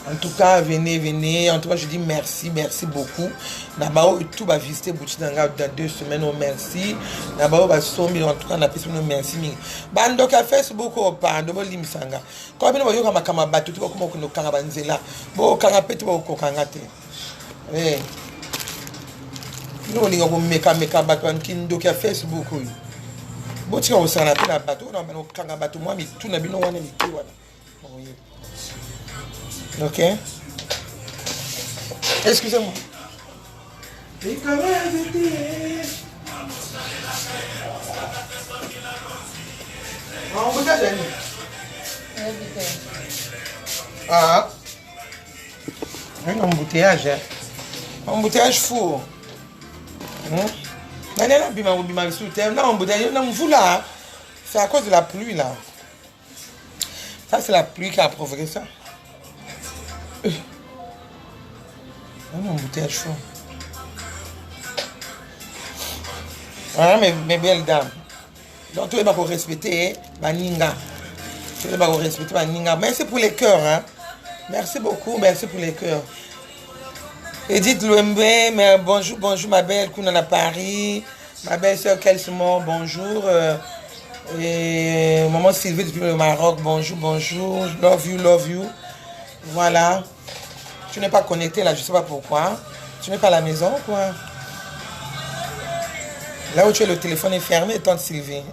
En tout cas, venez. En tout cas, je dis merci beaucoup. Nabao tout va visiter boutique dans 2 semaines. Merci. Nabao va sommer en tout cas na pesi merci. Bando ka Facebook au pando bo limsanga. Ko bino yo kama kama batu to ko no kanga banzela. Bo kanga peti bo ko kanga te. Nous on meka bato nkindo kia Facebook oyo. Botika osana pe na bato na bano kanga bato moi mi tuna bino wana mi te wana. OK? Excusez-moi. On peut gagner. Ah. Un embouteillage. Un embouteillage fou. C'est à cause de la pluie là. Ça c'est la pluie qui a provoqué ça. Un embouteillage chaud. Ah, mes belles dames. Donc tu vas respecter Maninga. Tu vas respecter Maninga. Merci pour les cœurs. Hein? Merci beaucoup. Merci pour les cœurs. Edith Louembe, bonjour ma belle Kounana Paris, ma belle soeur Kelsmore, bonjour. Et maman Sylvie depuis le Maroc, bonjour. Love you. Voilà. Tu n'es pas connecté là, je ne sais pas pourquoi. Tu n'es pas à la maison, quoi. Là où tu es, le téléphone est fermé, tante Sylvie.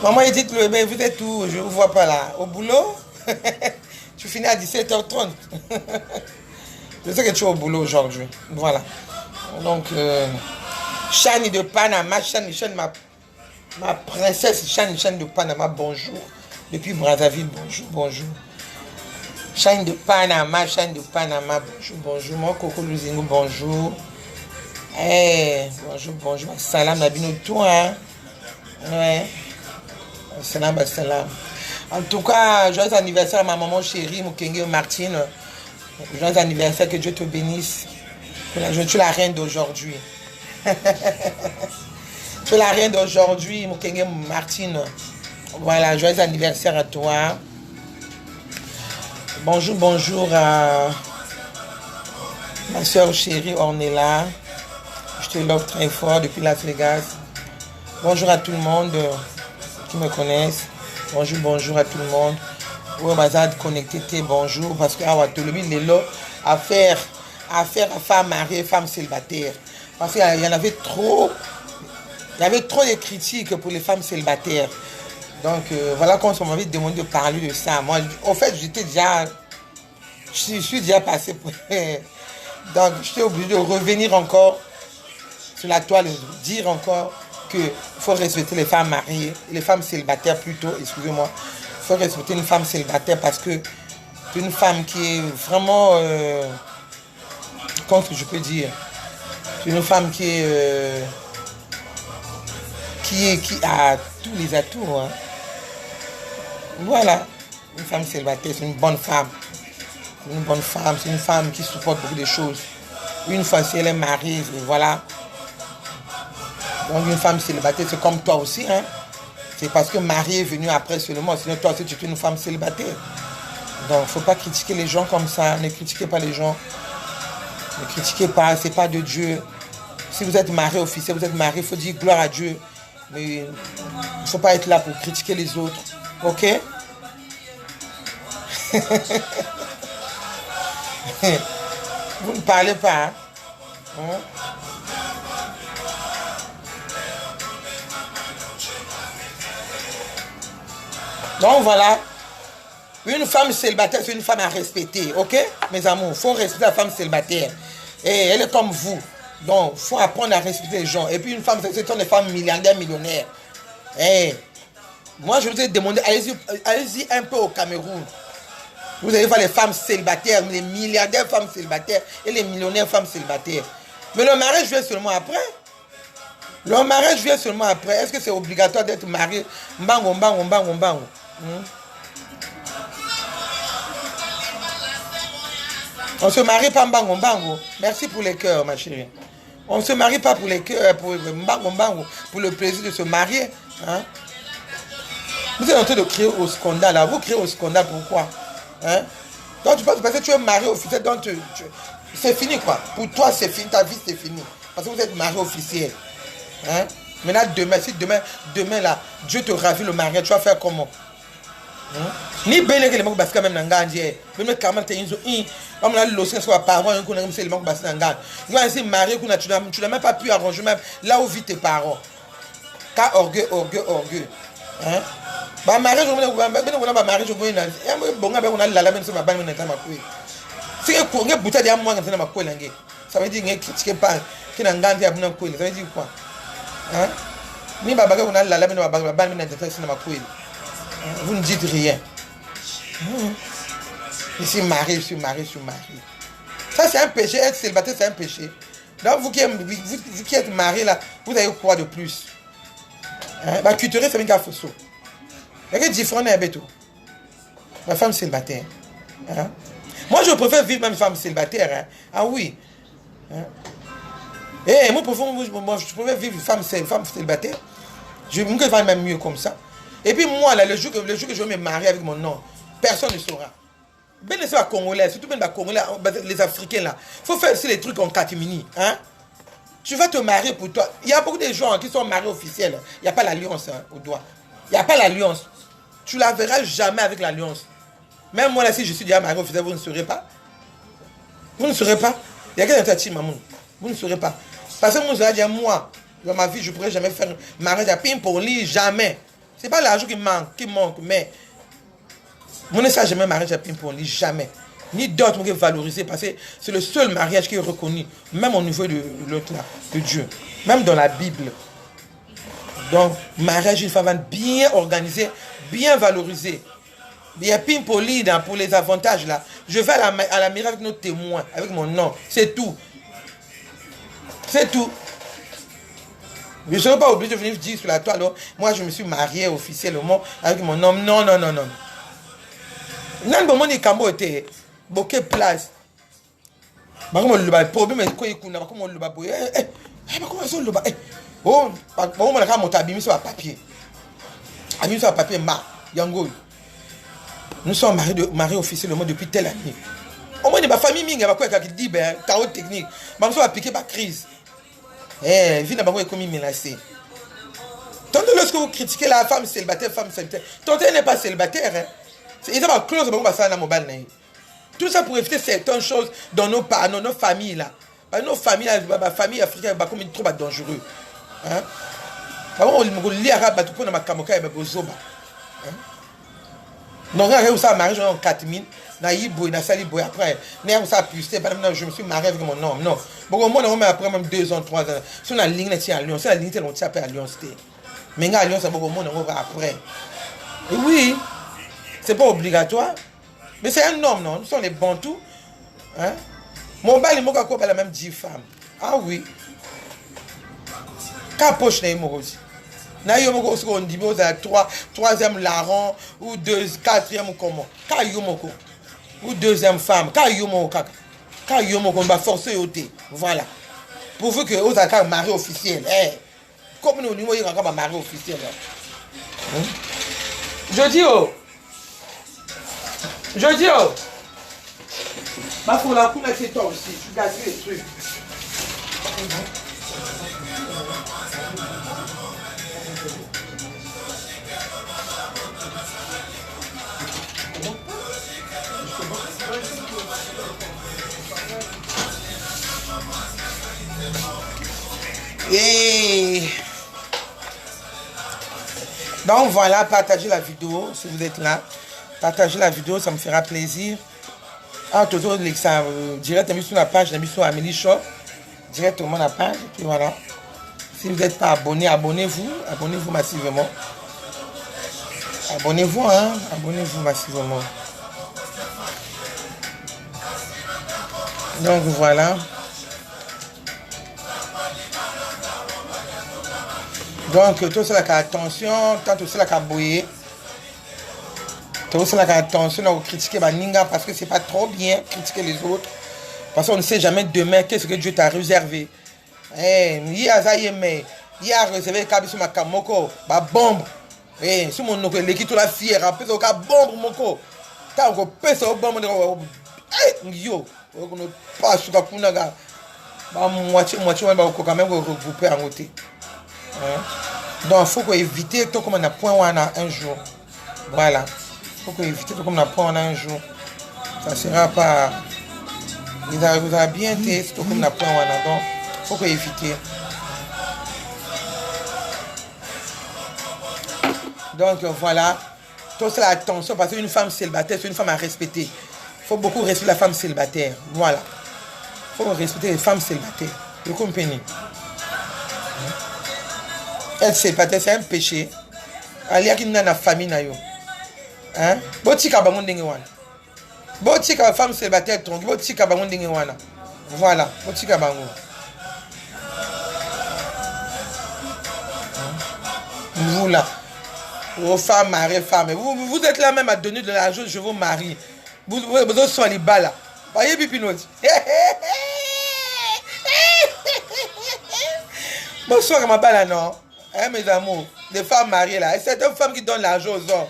Maman Edith Louembe, vous êtes où? Je ne vous vois pas là. Au boulot? Tu finis à 17h30. Je sais que tu es au boulot aujourd'hui. Voilà. Donc, Chani de Panama, Chani, ma princesse Chani de Panama, bonjour. Depuis Brazzaville, bonjour. Chaîne de Panama, bonjour, bonjour. Moi, Coco Luzingo, bonjour. Eh, bonjour, bonjour. Salam, Nabino, toi, hein? Ouais. Salam, salam. En tout cas, joyeux anniversaire à ma maman chérie, Mukenge Martine. Joyeux anniversaire, que Dieu te bénisse. Tu es la reine d'aujourd'hui. Tu es la reine d'aujourd'hui, Mukenge Martine. Voilà, joyeux anniversaire à toi. Bonjour, bonjour à ma soeur chérie Ornella. Je te love très fort depuis Las Vegas. Bonjour à tout le monde qui me connaissent. Bonjour, bonjour à tout le monde. Oui, Bazad connecté, bonjour. Parce que tu le là, affaire à femme mariée, femme célibataire. Parce qu'il y en avait trop. Il y avait trop de critiques pour les femmes célibataires. Donc, voilà quand on m'avait demandé de parler de ça. Moi, en fait, je suis déjà passé. Donc, j'étais obligé de revenir encore sur la toile, dire encore qu'il faut respecter les femmes mariées, les femmes célibataires plutôt, excusez-moi. Il faut respecter une femme célibataire parce que c'est une femme qui est vraiment, comment je peux dire, c'est une femme qui a tous les atouts. Hein. Voilà, une femme célibataire, c'est une bonne femme. C'est une bonne femme, c'est une femme qui supporte beaucoup de choses. Une fois si elle est mariée, voilà. Donc une femme célibataire, c'est comme toi aussi. Hein? C'est parce que Marie est venue après seulement. Sinon toi aussi tu es une femme célibataire. Donc il ne faut pas critiquer les gens comme ça. Ne critiquez pas les gens. Ne critiquez pas, c'est pas de Dieu. Si vous êtes marié officiel, vous êtes marié, il faut dire gloire à Dieu. Mais il ne faut pas être là pour critiquer les autres. Ok? Vous ne parlez pas. Hein? Donc voilà, une femme célibataire, c'est une femme à respecter, ok? Mes amours, il faut respecter la femme célibataire. Et elle est comme vous. Donc, il faut apprendre à respecter les gens. Et puis une femme, ce sont des femmes milliardaires, millionnaires. Et moi, je vous ai demandé, allez-y un peu au Cameroun. Vous allez voir les femmes célibataires, les milliardaires femmes célibataires et les millionnaires femmes célibataires. Mais le mariage vient seulement après. Le mariage vient seulement après. Est-ce que c'est obligatoire d'être marié? Mbango, mbango, mbango, mbango. On ne se marie pas mbango, mbango. Merci pour les cœurs, ma chérie. On ne se marie pas pour les cœurs, pour mbango, mbango, pour le plaisir de se marier. Hein? Vous êtes en train de crier au scandale. Là. Vous criez au scandale, pourquoi? Hein? Donc tu penses parce que tu es marié officiel, donc c'est fini quoi. Pour toi c'est fini, ta vie c'est fini. Parce que vous êtes marié officiel. Hein? Maintenant demain, si demain là, Dieu te ravit le mariage, tu vas faire comment? Hein? Ni belle que les gens parce que même n'engagent. Même quand même t'es on a l'océan soit parents, on a les gens parce que n'engagent. Tu vas essayer de marier, tu n'as même pas pu arranger même là où vivent tes parents. Car orgueil. Hein? Bah mariage on a mariage on a la même sur ma balle on est ma couille. Si on est bouteille à moi dans ma couille langé. Ça veut dire que critiquez pas qui n'a ngandi à mon couille. Ça veut dire quoi? Hein? Ni baba on a la même ma balle dans ma couille. Vous ne dites rien. Ici marié, je suis marié. Ça c'est un péché, être célibataire c'est un péché. Donc vous qui êtes marié là, vous avez quoi de plus? Hein? Bah culturel c'est un gars faux. Il y a différent avec tout. Ma femme célibataire. Hein? Moi, je préfère vivre même femme célibataire. Hein? Ah oui. Hein? Et moi, je préfère vivre femme célibataire. Je me vais même mieux comme ça. Et puis moi, là, le jour que je vais me marier avec mon nom, personne ne saura. Ben les Congolais, surtout ben les Congolais, les Africains là. Il faut faire aussi les trucs en catimini. Hein? Tu vas te marier pour toi. Il y a beaucoup de gens qui sont mariés officiels. Il n'y a pas l'alliance hein, au doigt. Il n'y a pas l'alliance. Tu la verras jamais avec l'alliance. Même moi, là, si je suis déjà marié officiel, vous ne saurez pas. Vous ne saurez pas. Il y a quelqu'un qui maman. Vous ne saurez pas. Parce que moi, dans ma vie, je ne pourrais jamais faire mariage à ping pour lui, jamais. Ce n'est pas l'argent qui manque, mais moi, ne sais jamais mariage à ping pour lui, jamais. Ni d'autres qui valoriser, parce que c'est le seul mariage qui est reconnu, même au niveau de l'autre là, de Dieu. Même dans la Bible. Donc, mariage, une femme bien organisée, bien valorisée. Il y a Pimpoli pour les avantages là. Je vais à la mairie avec nos témoins, avec mon nom. C'est tout. C'est tout. Je ne serai pas obligé de venir dire sur la toile. Alors, moi, je me suis marié officiellement avec mon nom. Non, non, non, non. Non, bon, mon écambo était bokeh place. Le problème est quoi? Comment le baboye? Comment ça le bas? Oh, on a monté abîmé sur un papier. Abîmé sur un papier, Yango. Nous sommes mariés officiellement depuis telle année. Au moins, ma famille minga va quoi qui dit ben chaos technique. Ma maman a piqué ma crise. Vie n'a pas comme menacé. Tantôt lorsque vous critiquez la femme célibataire, tantôt elle n'est pas célibataire. Hein. Ils ont une clause pour ça dans mon bal. Tout ça pour éviter certaines choses dans nos familles là. Nos familles, ma famille africaine, comme une trop dangereux. Hein? On lit arabe, tout le monde a kamoka et bozoba. Donc, quand ça marié en 4000, na sali boy après, ça puisé, je me suis marié avec mon homme. Non. Bon, moi, on après même 2 ans, 3 ans. Sur la ligne, c'est à Lyon. C'est la ligne, on s'appelle à Lyon. Mais à Lyon, c'est beaucoup de monde, on va après. Et oui, c'est pas obligatoire. Mais c'est un homme, non? Nous sommes les bantous. Hein? Mon bal, il m'a la même 10 femmes. Ah oui. Quand poche n'est pas aussi. Na yo moko on dit aux 3e larron ou 4e ou comment. Quand yo moko ou 2e femme, quand yo moko kaka. Quand yo moko on va forcer yoté. Voilà. Pourvu que aux a mari officiel. Comme nous il y a un mari officiel. Je dis Ma pour la couleur c'est toi aussi, tu gâtes les trucs. Et donc voilà, partagez la vidéo si vous êtes là. Partagez la vidéo, ça me fera plaisir. Ah, toujours directement sur la page, j'ai mis sur Amélie Shop. Directement la page, et puis voilà. Si vous n'êtes pas abonné, abonnez-vous massivement. Abonnez-vous, hein, abonnez-vous massivement. Donc voilà. Donc tout cela qui a attention, tant tout cela qui a bouillé. Tout cela qui a attention à critiquer Baninga parce que c'est pas trop bien critiquer les autres. Parce qu'on ne sait jamais demain qu'est-ce que Dieu t'a réservé. Il y a réservé Kabisu Makamoko, ma bombe. Si mon nom l'équipe la fière, après ça bombe moko. Quand on peut ça bombe yo, on ne pas sur la punaga. Moitié on va quand même regrouper en côté. Donc il faut éviter tout comme on a point un jour. Voilà. Il faut éviter tout comme on a point un jour. Ça sera pas. Vous avez bien testé tout comme on a point donc il faut éviter. Donc voilà. Tout cela attention parce qu'une femme célibataire, c'est une femme à respecter. Il faut beaucoup respecter la femme célibataire. Voilà. Il faut respecter les femmes célibataires. Vous comprenez? Être célibataire, c'est un péché. Il y a qui n'a pas famille. Hein? Botika ba mondenge wana. Botika femme célibataire tronc, botika ba mondenge wana. Voilà, botika bango. Vous là. Vos femmes, mariées, femmes. Vous êtes là même à donner de l'argent, je vous marie. Vous sont les balles là. Voyez Pipinoti. Bonsoir ma balle non. Hein, mes amours, des femmes mariées là. Et c'est une femme qui donne l'argent aux hommes.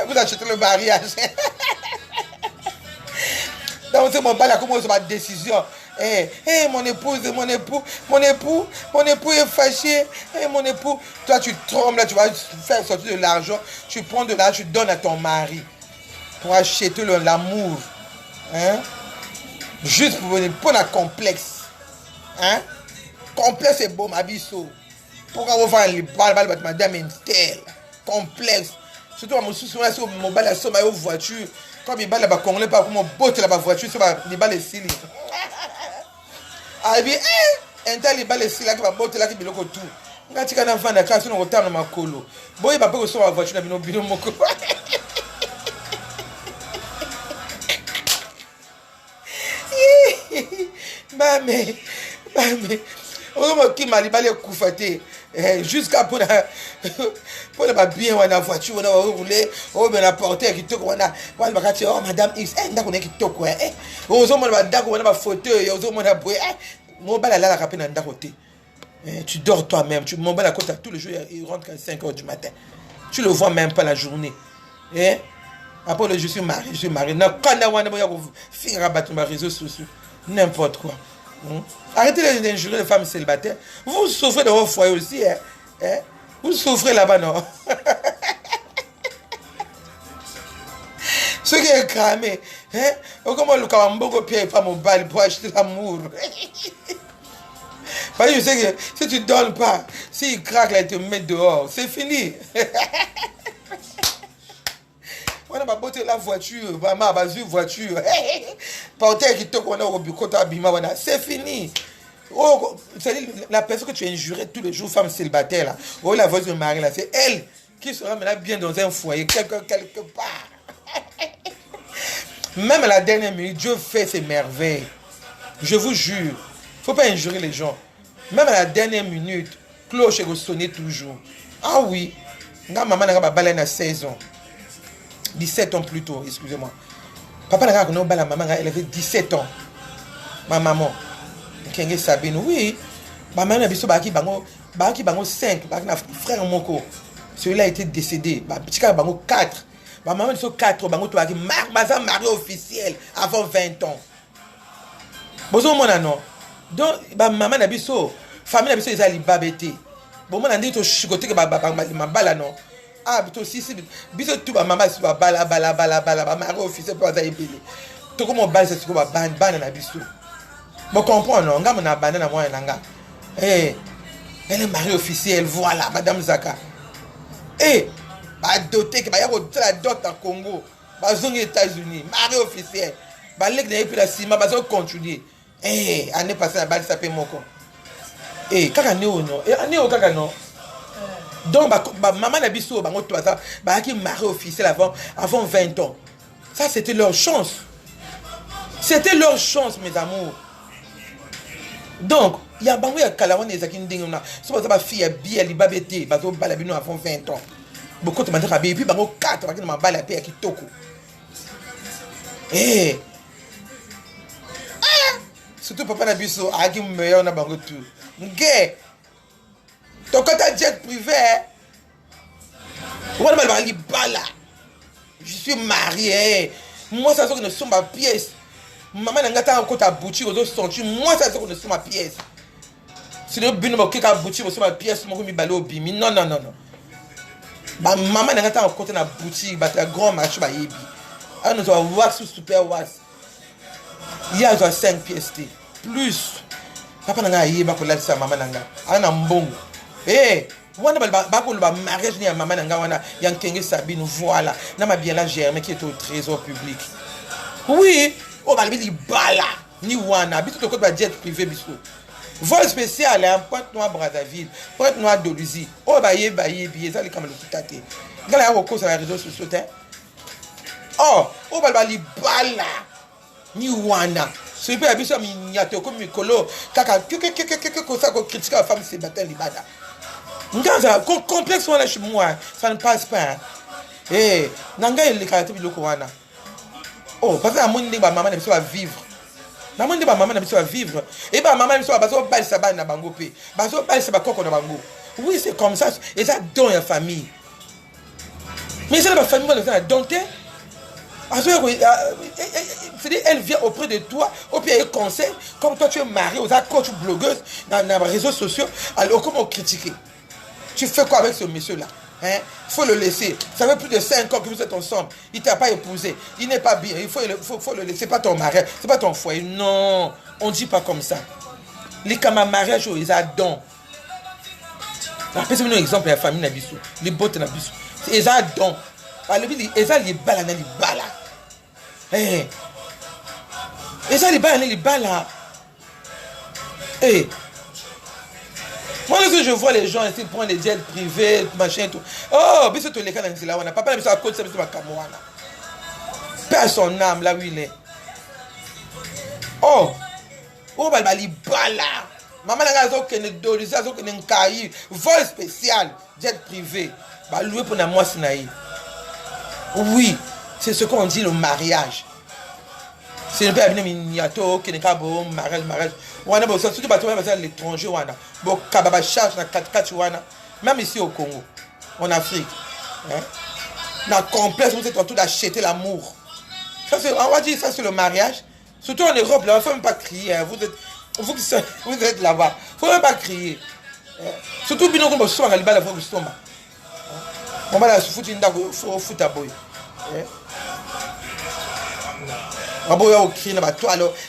Vous achetez le mariage. Donc c'est mon balle là, comment c'est ma décision. Mon épouse, mon époux est fâché. Mon époux, toi tu trembles là, tu vas faire sortir de l'argent. Tu prends de l'argent, tu donnes à ton mari. Pour acheter l'amour. Hein? Juste pour un complexe. Hein? Complexe c'est beau, ma biseau. Pourquoi vous faites les balles, madame Intel? Complexe. Surtout à mon souci, mon balle à somme à voiture. Comme il balle à congolais, pas comme mon botte la voiture, c'est les balles ici. Ah bien, Intel les balles ici, là, qui va botter là, qui est tout. Quand tu as un enfant de casse, on retard dans ma colo. Bon, il va pas recevoir la voiture dans le bino moko. mais on qui m'a libéré koufaté jusqu'à pour la bien la voiture on a roulé on a porté qui on a oh madame X ndako ne qui toko on zo mona ndako on a fauteuil on zo mona boy mon bala la rapé na ndako te tu dors toi-même tu mon bala côté tous les jours il rentre à 5 heures du matin tu le vois même pas la journée après je suis marié na quand on a finir rabattre mes réseaux sociaux n'importe quoi. Arrêtez d'injurer les femmes célibataires. Vous souffrez dans vos foyers aussi. Vous souffrez là-bas, non? Ce qui est cramé. Comment le Kawambogo paye pas mon bal pour acheter l'amour? Parce que je sais que si tu ne donnes pas, s'il craque là, il te met dehors. C'est fini. On a botté la voiture, ma voiture. Porter qui te connaît au bureau, c'est fini. Oh, c'est la personne que tu as injurée tous les jours, femme célibataire, là. Oh, la voix de Marie, là, c'est elle qui sera maintenant bien dans un foyer, quelque part. Même à la dernière minute, Dieu fait ses merveilles. Je vous jure. Il ne faut pas injurer les gens. Même à la dernière minute, cloche est sonnée toujours. Ah oui. Maman a 16 ans. 17 ans plus tôt, excusez-moi. Papa n'a pas la maman, elle avait 17 ans. Ma maman. Kenge Sabine, oui. Ma maman a dit que Baki Bango 5, Baki frère Moko. Celui-là a été décédé. Petit Bango 4. Ma maman a dit 4, Bango Toaki, marié officiel avant 20 ans. Bonjour mon non. Donc, ma maman a dit que famille a dit que les alibabétés. Bon, moi, on a dit que je suis côté que ma bala non. Ah, plutôt si, biso tout ma maman, bala, ma officiel pour aller payer. Tout comme on bala, c'est comme ban na biso. Bon, comprends, non, on a mon abandon à moi, elle est mariée officielle, voilà, Madame Zaka. Bah, doté, que y a la dot en Congo, bah, zone États-Unis, mariée officielle, bah, les gars, puis la cima, bah, continuer. Année passée, la balle s'appelle Moko. Kaka néo, non, néo, kaka non. Donc, maman n'a biso, qui marié officiel avant 20 ans. Ça, c'était leur chance. C'était leur chance, mes amours. Donc, il y a bango ya kalawan et zakin dingona. So ba fille bien libabete, bazo balabino avant 20 ans. Beaucoup de mandra et puis bango 4 ba ma bala pe kitoko. Surtout papa na biso agi meilleur na bango tout. Ngé. Ton côté jet privé. Je suis marié. Moi, ça, c'est que ne sont ma pièce. Maman n'a pas encore ta boutique aux autres sentus. Moi, ça, c'est que ne sont ma pièce. Si le bin m'a quitté la boutique, c'est ma pièce, mon balo bimi. Non. Maman n'a pas encore ta boutique, ta grand marché, bah yebi. Ah, nous avons wax ou super wax. Il y a 5 pièces. Plus. Papa n'a pas yebi pour laisser maman n'a pas. Ah, n'a bon. Wana ba mariage ni ya maman nanga wana yankenge Sabine voilà na ma bien la germe qui est au trésor public. Oui, o ba li bala ni wana bitu to ko ba jet privé biso. Vol spécial en Pointe-Noire Brazzaville, Pointe-Noire Doluzy. O ba yebi ça li comme le tutate. Ngala ya ko sur les réseaux sociaux té. Oh, o ba li bala ni wana. Ce peut abiso miniato comme mikolo kaka que ça ko critiquer la femme célibataire libada. Complexe chez moi, ça ne passe pas. Nanga il est biloko wana. Oh, parce que la monde ba maman va vivre. La monde ba maman va vivre. Et ba maman va bazo bal sa na bango pe. Bazo bal sa koko na bango. Oui, c'est comme ça et ça dans la famille. Mais c'est la famille qui est domptée. Elle vient auprès de toi, au pied et conseil, comme toi tu es marié, aux coach blogueuse dans les réseaux sociaux, alors comment critiquer? Tu fais quoi avec ce monsieur-là? Il faut le laisser. Ça fait plus de 5 ans que vous êtes ensemble. Il ne t'a pas épousé. Il n'est pas bien. Il faut le laisser. Ce n'est pas ton mariage. Ce n'est pas ton foyer. Non. On ne dit pas comme ça. Les camarades mariage, ils adorent. Rappelez-moi un exemple de la famille Nabiso. Les bottes Nabiso. Ils adorent. Ils ont les balles. Ils ont les balles. Moi, lorsque je vois les gens ici prendre des jets privés, machin, tout. Oh, mais c'est tout les cas dans là, on n'a pas parlé de ça à côté de ça, Père son âme, là où il est. Oh, Oh, bah, libala. Maman n'a pas de dollars, azo kene nkai, vol spécial, jet privé. Bah, loué pour la moi sinaï. Oui, c'est ce qu'on dit le mariage. C'est le père venu miniato, qui n'est pas bon, mariage. On a beau, surtout parce que c'est l'étranger, on a bon, kababa charge, na 4 même ici au Congo, en Afrique. Hein? Dans le complexe, vous êtes en train d'acheter l'amour. Ça, on va dire ça, c'est le mariage. Surtout en Europe, là, il ne faut même pas crier. Hein. Vous êtes là-bas. Il ne faut même pas crier. Hein. Surtout, si on se fait la on va la foutre une dame, il faut foutre à boy.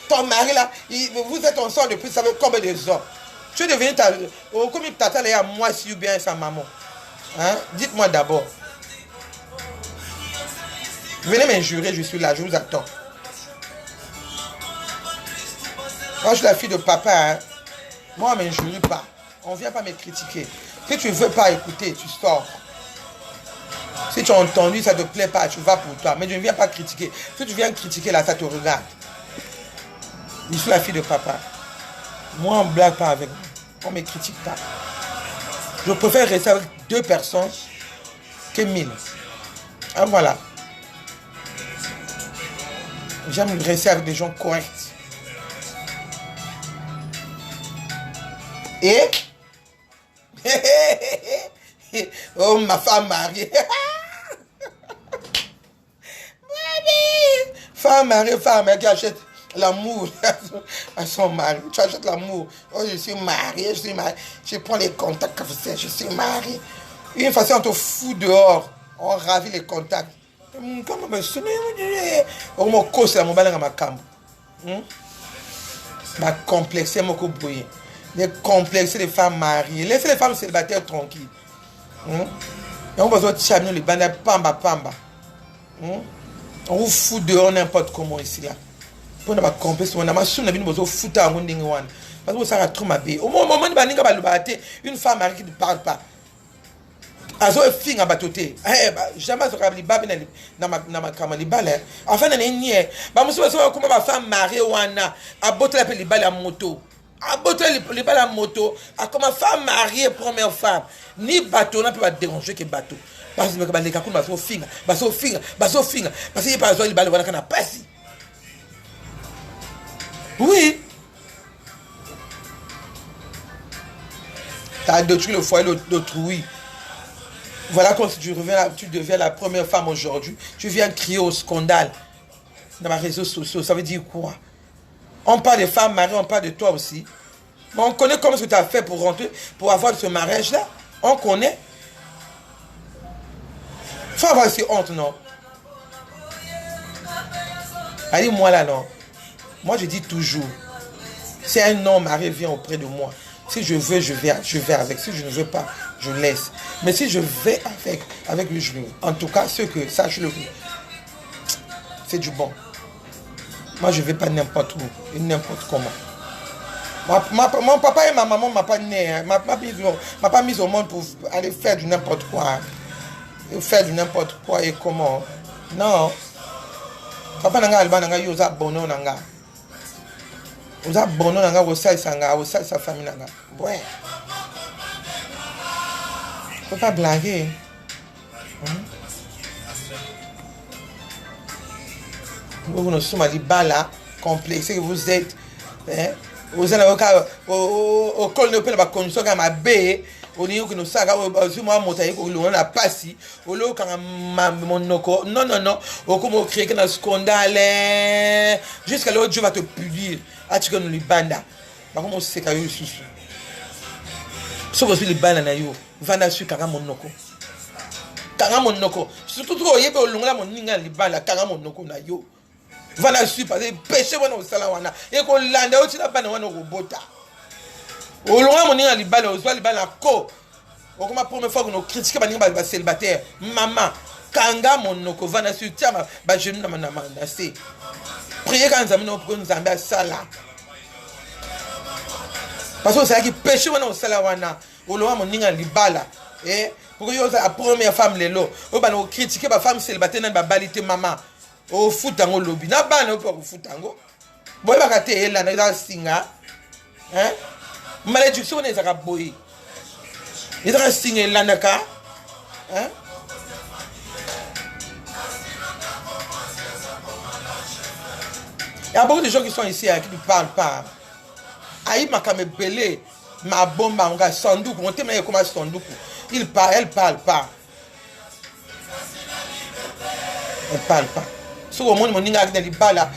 Ton mari là, vous êtes ensemble depuis ça fait combien de ans? Tu es devenu comme il tata là, moi si ou bien sa maman. Hein? Dites-moi d'abord. Venez m'injurer, je suis là, je vous attends. Moi je suis la fille de papa. Hein? Moi on ne m'injure pas. On ne vient pas me critiquer. Si tu ne veux pas écouter, tu sors. Si tu as entendu, ça ne te plaît pas, tu vas pour toi. Mais je ne viens pas critiquer. Si tu viens critiquer, là, ça te regarde. Je suis la fille de papa. Moi, on ne blague pas avec moi. On ne me critique pas. Je préfère rester avec 2 personnes que 1000. Ah, voilà. J'aime rester avec des gens corrects. Et... oh, ma femme mariée. Femme mariée qui achète l'amour à son mari. Tu achètes l'amour. Oh, je suis mariée, je prends les contacts comme ça, je suis mariée. Une façon, on te fout dehors. On ravit les contacts. Comment me sonner? Oh, mon cause, c'est la mobile dans ma cambre. Ma complexé, mon cobouille. Les complexés des femmes mariées. Laissez les femmes célibataires tranquilles. Et on va se chamener les bandes pamba. On vous fout dehors n'importe comment ici là. Pour ne pas complexer, on a ma soeur, on a besoin de foutre à un monde. Parce que ça a trop ma bille. Au moment où une femme mariée qui ne parle pas. Azo e finga batoté. Jamais ça rabli babi na ma kama libala. Enfin na ni ba muso so ko ba femme mariée wana abote la pe libala moto. Abote libala moto a comme femme mariée première femme. Ni bateau na peut pas déranger que bateau. Parce que ba les kakuna ba so finga. Parce que pas zo libala wana kana pasi. Oui. T'as détruit le foyer d'autrui. Voilà quand tu deviens la première femme aujourd'hui. Tu viens crier au scandale dans les réseaux sociaux. Ça veut dire quoi? On parle des femmes mariées, on parle de toi aussi. Mais on connaît comment ce que tu as fait pour rentrer, pour avoir ce mariage-là. On connaît. Il faut avoir ces honte, non? Allez, moi là, non. Moi, je dis toujours, si un homme marié vient auprès de moi, si je veux, je vais avec. Si je ne veux pas, je laisse. Mais si je vais avec lui, je veux. En tout cas, ceux que sache-le, c'est du bon. Moi, je ne vais pas n'importe où et n'importe comment. Mon papa et ma maman ne m'ont pas né. Hein. M'a pas mis au monde pour aller faire du n'importe quoi. Faire du n'importe quoi et comment. Non. Papa n'a pas eu un bonheur. Vous avez bonheur nanga osai sa famille nanga. Ouais. Faut pas blaguer. Vous ne sommes pas là, complexé que vous êtes. Vous êtes au col de la condition comme ma baie. Au niveau que nous savons, moi, on a passé. Au lieu quand non. Au comment créer un scandale. Jusqu'à l'autre, Dieu va te punir. Ah, tu connais les bandes. Par contre, c'est quand même sous. Sauf que les bandes, vanda sur Karamonoko. Karamonoko. Surtout, il y a un long là, mon ninga, les bandes, Karamonoko, na yo. Vanda sur, parce que péché, on a au salawana. Et qu'on l'a, on a pas de robota. Au loin, mon ninga, les bandes, on soit les bandes à co. Au comme la première fois que nous critiquons les célibataires, maman, Kanga, mon noko, vanda sur, tiens, je ne m'en ai priez quand nous avons à ça là. Parce que c'est qui péché au salawana. Au loin, mon ninga libala. Et pour que la première femme, les lots, on va nous critiquer la femme célibataire dans la balité maman. Au foot en lobby. Na ban au foot en go. Boy, va rater là, dans le singa. Hein? Malédiction, on est à boyer. Il a signé l'anaka. Hein? Il y a beaucoup de gens qui sont ici qui ne parlent pas. Aïe, ma kame belé, ma bombe, on a sandouk, on t'aime comme un sandouk. Il parle, elle parle pas. Elle parle pas. Sur le monde, mon ninga dans les balles,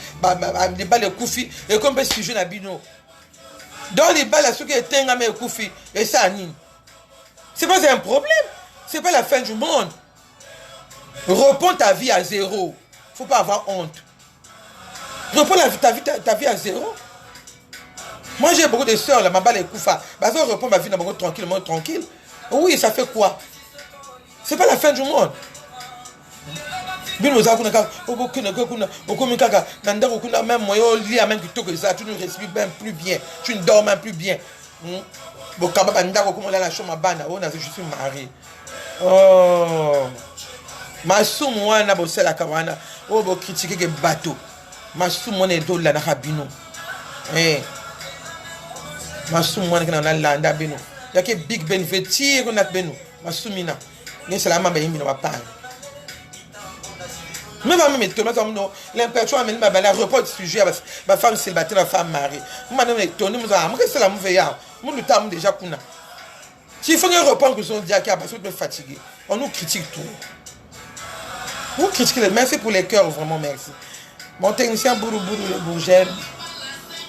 les balles koufi, et comme si je n'habite. Dans les balles, ceux qui étaient en koufi, et ça, c'est pas un problème. C'est pas la fin du monde. Reprends ta vie à zéro. Faut pas avoir honte. Reprends ta vie à zéro. Moi j'ai beaucoup de soeurs là, ma balle est koufa. Bah ça reprend ma vie dans tranquille, tranquille. Oui, ça fait quoi? C'est pas la fin du monde. Bien nous avons même moi lit même plutôt que ça, tu ne respires même plus bien, tu ne dors même plus bien. Bon quand comme la chambre bana, je suis marié. Oh. Ma soum moi na bossé la kawana, oh bo critiquer que bateau. Ma soum moi est là na rabino. Eh. Ma soum moi na la nda beno. Ya que big ben vetir on a beno. Ma soumina. Mais c'est la maman yimbi na pa. Même à même l'impression amène ma bala report sujet ma femme célibataire, ma femme mariée. Moi non étonné moi c'est la mauvaise ya. Moi le temps déjà kuna. Si il faut un repas que son dia qui a parce que me fatigué. On nous critique tout. Vous critiquez, merci pour les cœurs, vraiment merci. Mon technicien Bourou les Bourgel.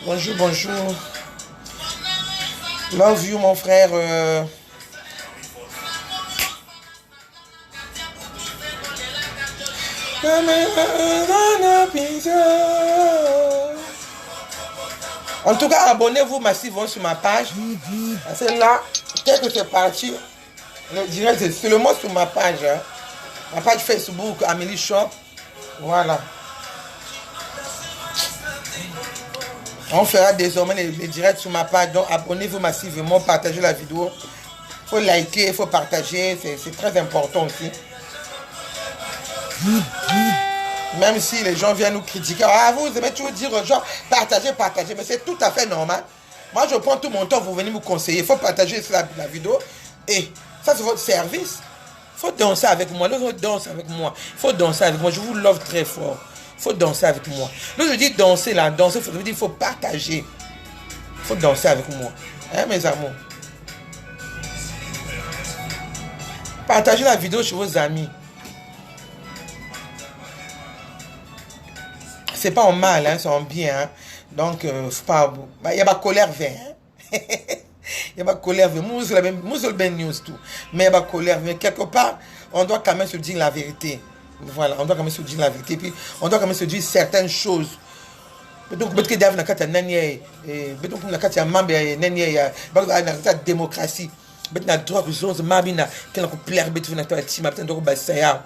Bonjour, bonjour. Love you mon frère. En tout cas, abonnez-vous massivement sur ma page. C'est là, dès que c'est parti, je dirais c'est seulement sur ma page. Hein. Ma page Facebook, Amélie Shop. Voilà. On fera désormais les directs sur ma page. Donc abonnez-vous massivement, partagez la vidéo. Il faut liker, il faut partager. C'est très important aussi. Même si les gens viennent nous critiquer. Ah, vous aimez toujours dire aux gens, partagez. Mais c'est tout à fait normal. Moi, je prends tout mon temps, vous venez me conseiller. Il faut partager la vidéo. Et ça, c'est votre service. Il faut danser avec moi. Là, je danse avec moi. Il faut danser avec moi. Je vous love très fort. Il faut danser avec moi. Là, je dis danser, là. Danser, il faut partager. Il faut danser avec moi. Hein, mes amours? Partagez la vidéo chez vos amis. C'est pas en mal, hein, c'est en bien. Hein. Donc, faut pas... Il y a ma colère vert. Il y a ma colère vert. Moi, c'est la news tout. Mais il y a ma colère vert. Quelque part, on doit quand même se dire la vérité. Voilà, on doit quand même se dire la vérité. Puis, on doit quand même se dire certaines choses. Donc, peut-être que na kata nanye, peut-être que na kata mambe nanye ya, na kata démocratie. Peut-être na droit que zone mabina, qu'elle a plaire, peut-être na kata tima, peut-être na basaya.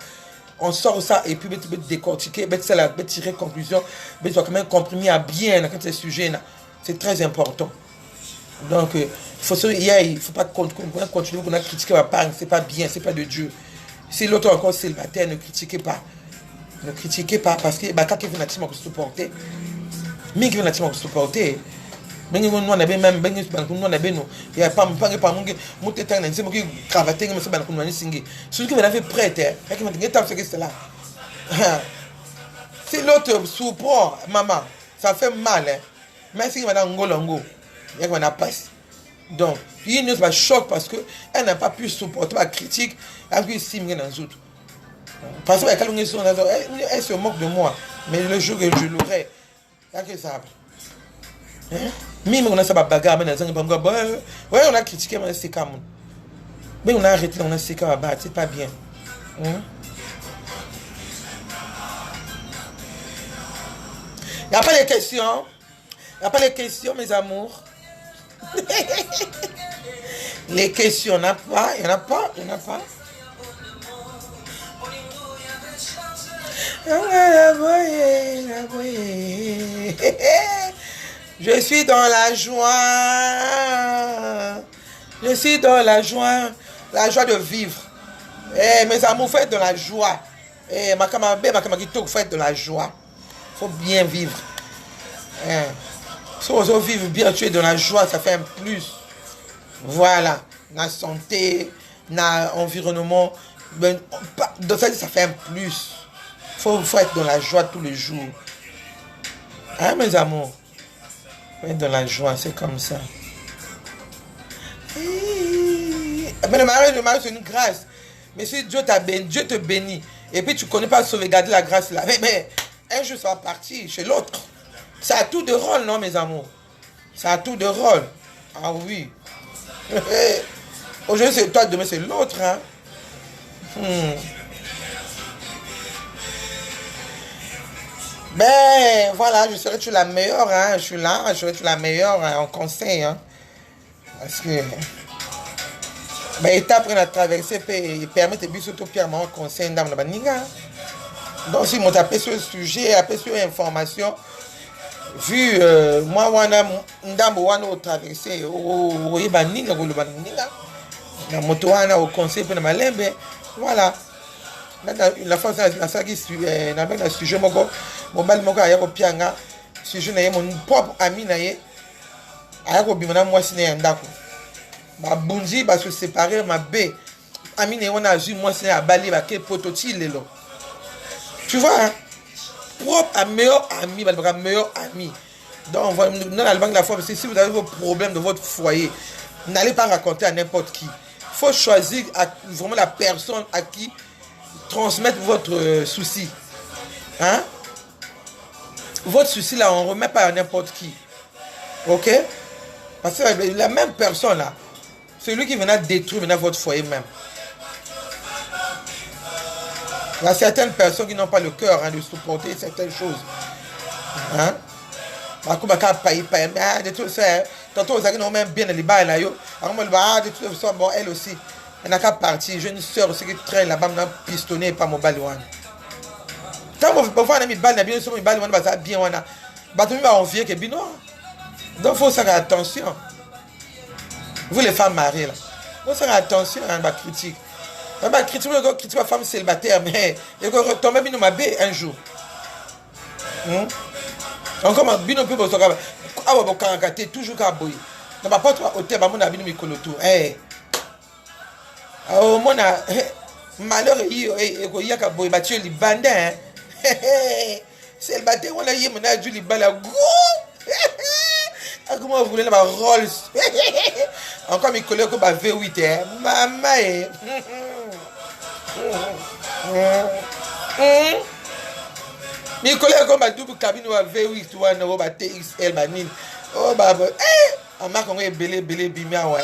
On sort ça et puis peut décortiquer, peut tirer conclusion, peut quand même comprimer à bien dans ces sujets là. C'est très important. Donc il faut pas continuer qu'on a critiqué ma part, c'est pas bien, c'est pas de Dieu. Si l'autre encore célibataire, ne critiquez pas. Ne critiquez pas parce que quand il vient à supporter, mais qui vient à supporter. Mais nous on a même nous on a nous il y a pas mon tétan c'est moi qui cravater mais c'est pas nous singi celui qui m'avait prêté qui m'a dit ce que c'est là c'est l'autre support maman ça fait mal hein mais si madame ngolongo il y a passe donc il ne pas choc parce que elle n'a pas pu supporter la critique elle puis signe dans autres parce que elle se moque de moi mais le jour que je l'aurai il y a que ça même on a ça bagarre mais ouais on a critiqué mais c'est comme mais on a arrêté on a c'est comme c'est pas bien il y a pas de questions mes amours les questions il y en a pas je suis dans la joie. Je suis dans la joie de vivre. Eh, mes amours, faites de la joie. Eh, ma camarade, faites de la joie. Faut bien vivre. Eh, Si on vit bien, tu es dans la joie, ça fait un plus. Voilà. La santé, l'environnement. Ben, ça fait un plus. Faut être dans la joie tous les jours. Hein, mes amours? Faut être dans la joie, c'est comme ça. Mais le mariage, c'est une grâce. Mais si Dieu te bénit, et puis tu ne connais pas sauvegarder la grâce là, mais un jour ça va partir chez l'autre. C'est à tout de rôle, non, mes amours? C'est à tout de rôle. Ah oui. Aujourd'hui c'est toi, demain c'est l'autre. Hein? Ben voilà, je serai toujours la meilleure. Hein? Je suis là, je serai toujours la meilleure en conseil. Hein? Parce que ben, étape à traverser permet de surtout Pierre mon conseil dans la baniga. Donc si mon appelé sur le sujet, appelé sur l'information, vu moi wana ndambo wana au traverser au yebaninga ko lobaninga na moto wana au conseil pour na malembe voilà la fois na saki na ben na sujet moko mobali moko aya ko pianga sujet na ye mon propre ami na ye aya ko bimana mwasi na ndako ba bunzi ba se séparer ma bé ami na wana azu mwasi na bali ba ke pototi lelo tu vois hein? Propre à meilleur ami, meilleur ami. Donc, dans la banque de la foi, si vous avez vos problèmes de votre foyer, n'allez pas raconter à n'importe qui. Il faut choisir vraiment la personne à qui transmettre votre souci. Hein? Votre souci, là, on ne remet pas à n'importe qui. Ok? Parce que la même personne, là, c'est lui qui viendra détruire votre foyer même. Il y a certaines personnes qui n'ont pas le cœur hein, de supporter certaines choses. Hein? Tantôt, vous avez même bien les balles là. De toute façon, bon, elle aussi. Elle n'a qu'à partir. J'ai une soeur aussi qui traîne là-bas, maintenant pistonné par mon balouane. Tant que vous avez mis balle, bien sûr, balle, on va bien. On va envier que bino. Donc, il faut faire attention. Vous, les femmes mariées, là. Il faut faire attention à la critique. Critique ma femme célibataire, mais il faut retomber bien ma baie un jour. Encore bien peu pour ça. Ah ouais, bon, toujours qu'à boy. Dans ma porte au thème, mon ami mi coloto. Eh. Oh mon a malheur et ko yaka boy battu li bandin. Célibataire on a yé mon a du li bala go. Comment vous voulez la Rolls. Encore mes collègues ko ba V8 hein. Maman eh. Mes collègues comme double cabine ou V8 ou un euro TXL banine. Oh baba, on marque on est belé bimia ouais.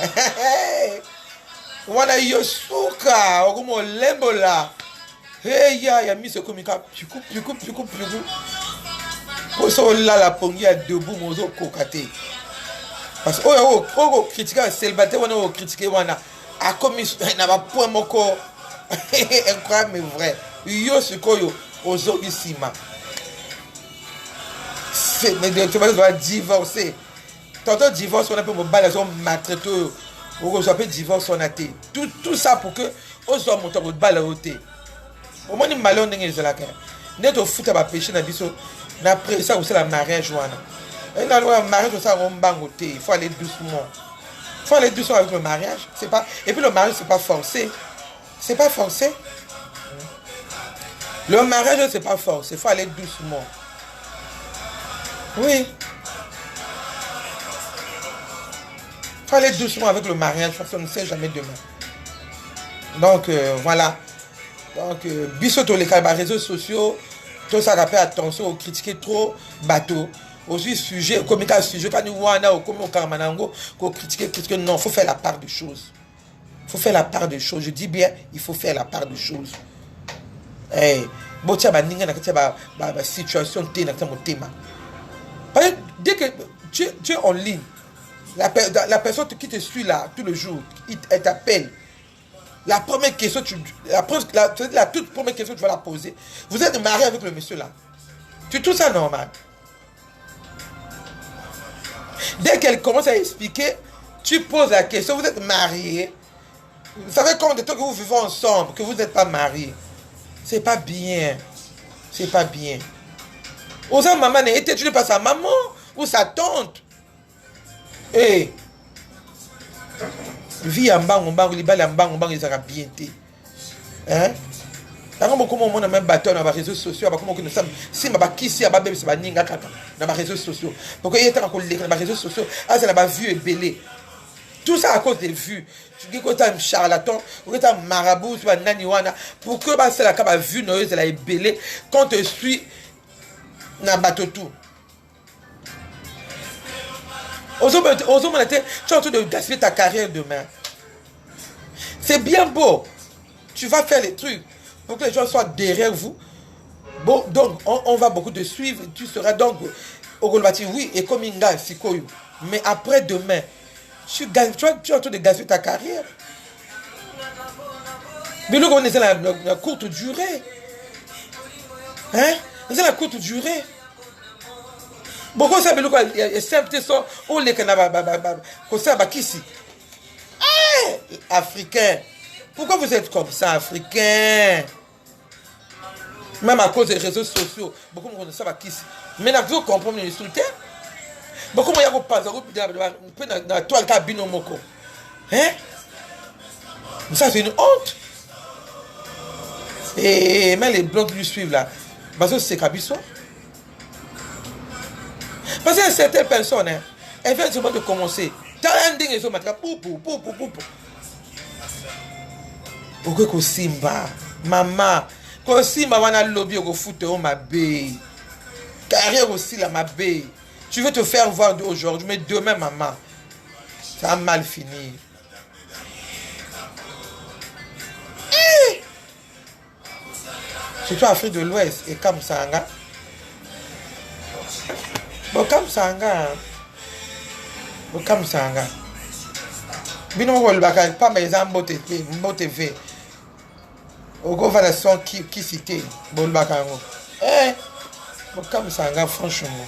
On a yosuka, on comme lembola. Hey ya mis ce communicat piku. Pour ça là la pongi à debout mozo kokate. Parce que oh critiquer célibataire on critiquer wana a commis na ba point moko. Incroyable mais vrai. Yo ce koyo ozobisima. Mais tu vas divorcer. Tantôt divorce on a peu mon balazon maltraité. On peut divorce on a été. Tout ça pour que on soit monté au balaoté. Au moins ni malheur n'est pas là. Net au foot à péché na biso. Après ça aussi la mariage wana. Et la loi mariage ça on bangoté. Il faut aller doucement. Il faut aller doucement avec le mariage, c'est pas et puis le mariage c'est pas forcé. C'est pas forcé. Le mariage c'est pas forcé, il faut aller doucement. Oui. Il faut aller doucement avec le mariage parce qu'on ne sait jamais demain. Donc voilà. Donc bisoto les réseaux sociaux, tout ça rappelle attention au critiquer trop bateau. Aussi sujet comme un sujet pas nous wana ou comme au karmanango qu'on critiquer non, faut faire la part des choses. Il faut faire la part des choses. Je dis bien, il faut faire la part des choses. Hey, bon tiens ba ninga na katia ba situation té na mon thème. Dès que tu es en ligne, la personne qui te suit là tous les jours, elle t'appelle. La première question, la toute première question que tu vas la poser. Vous êtes marié avec le monsieur là. Tu trouves ça normal? Dès qu'elle commence à expliquer, tu poses la question, vous êtes marié. Vous savez combien de temps que vous vivez ensemble, que vous n'êtes pas marié? C'est pas bien. C'est pas bien. Osa maman n'est étudiée par sa maman ou sa tante. Eh, vie en bas, les balles en bas, ils auront bien été. Hein? Tant que on a même bâton dans les réseaux sociaux, comme nous sommes, si ma qui si ababe c'est pas ninga kaka dans les réseaux sociaux. Pourquoi il y a tant qu'on les dans les réseaux sociaux, ah ça n'a vu et belé. Tout ça à cause des vues. Tu dis que tu as un charlatan, ou que tu as un marabout, tu as un naniwana, pour que c'est la caba vue, elle a belé quand tu suis dans le bateau tout. Tu es en train de gaspiller ta carrière demain. C'est bien beau. Tu vas faire les trucs pour que les gens soient derrière vous. Bon, donc, on va beaucoup te suivre. Tu seras donc au Golbati, oui, et comme Inga, Sikoyo. Mais après demain, tu es en train de gaspiller ta carrière. Mais là, on est dans la courte durée. Hein? C'est la courte durée. Beaucoup ça, c'est simple, on les Africains. Pourquoi vous êtes comme ça, Africains? Même à cause des réseaux sociaux, beaucoup de ça va qui. Mais vous comprenez l'insulter? Beaucoup de gens pas dans la toile cabine au moko. Hein? Ça c'est une honte. Et même les blogs qui suivent là, parce que c'est Kabiso. Parce que certaines personnes, hein, elles viennent seulement de commencer. T'as un ding et ça m'a dit pou. Pourquoi que Simba, maman, quand Simba va dans le lobby au foot au mabé, carrière aussi la mabé. Tu veux te faire voir aujourd'hui, mais demain maman, ça a mal fini. Surtout Afrique de l'Ouest et comme ça, hein? Bon, comme ça, Bino on va pas mes amis TV. Au gouvernement qui cité bon bakango. Bon comme ça, franchement.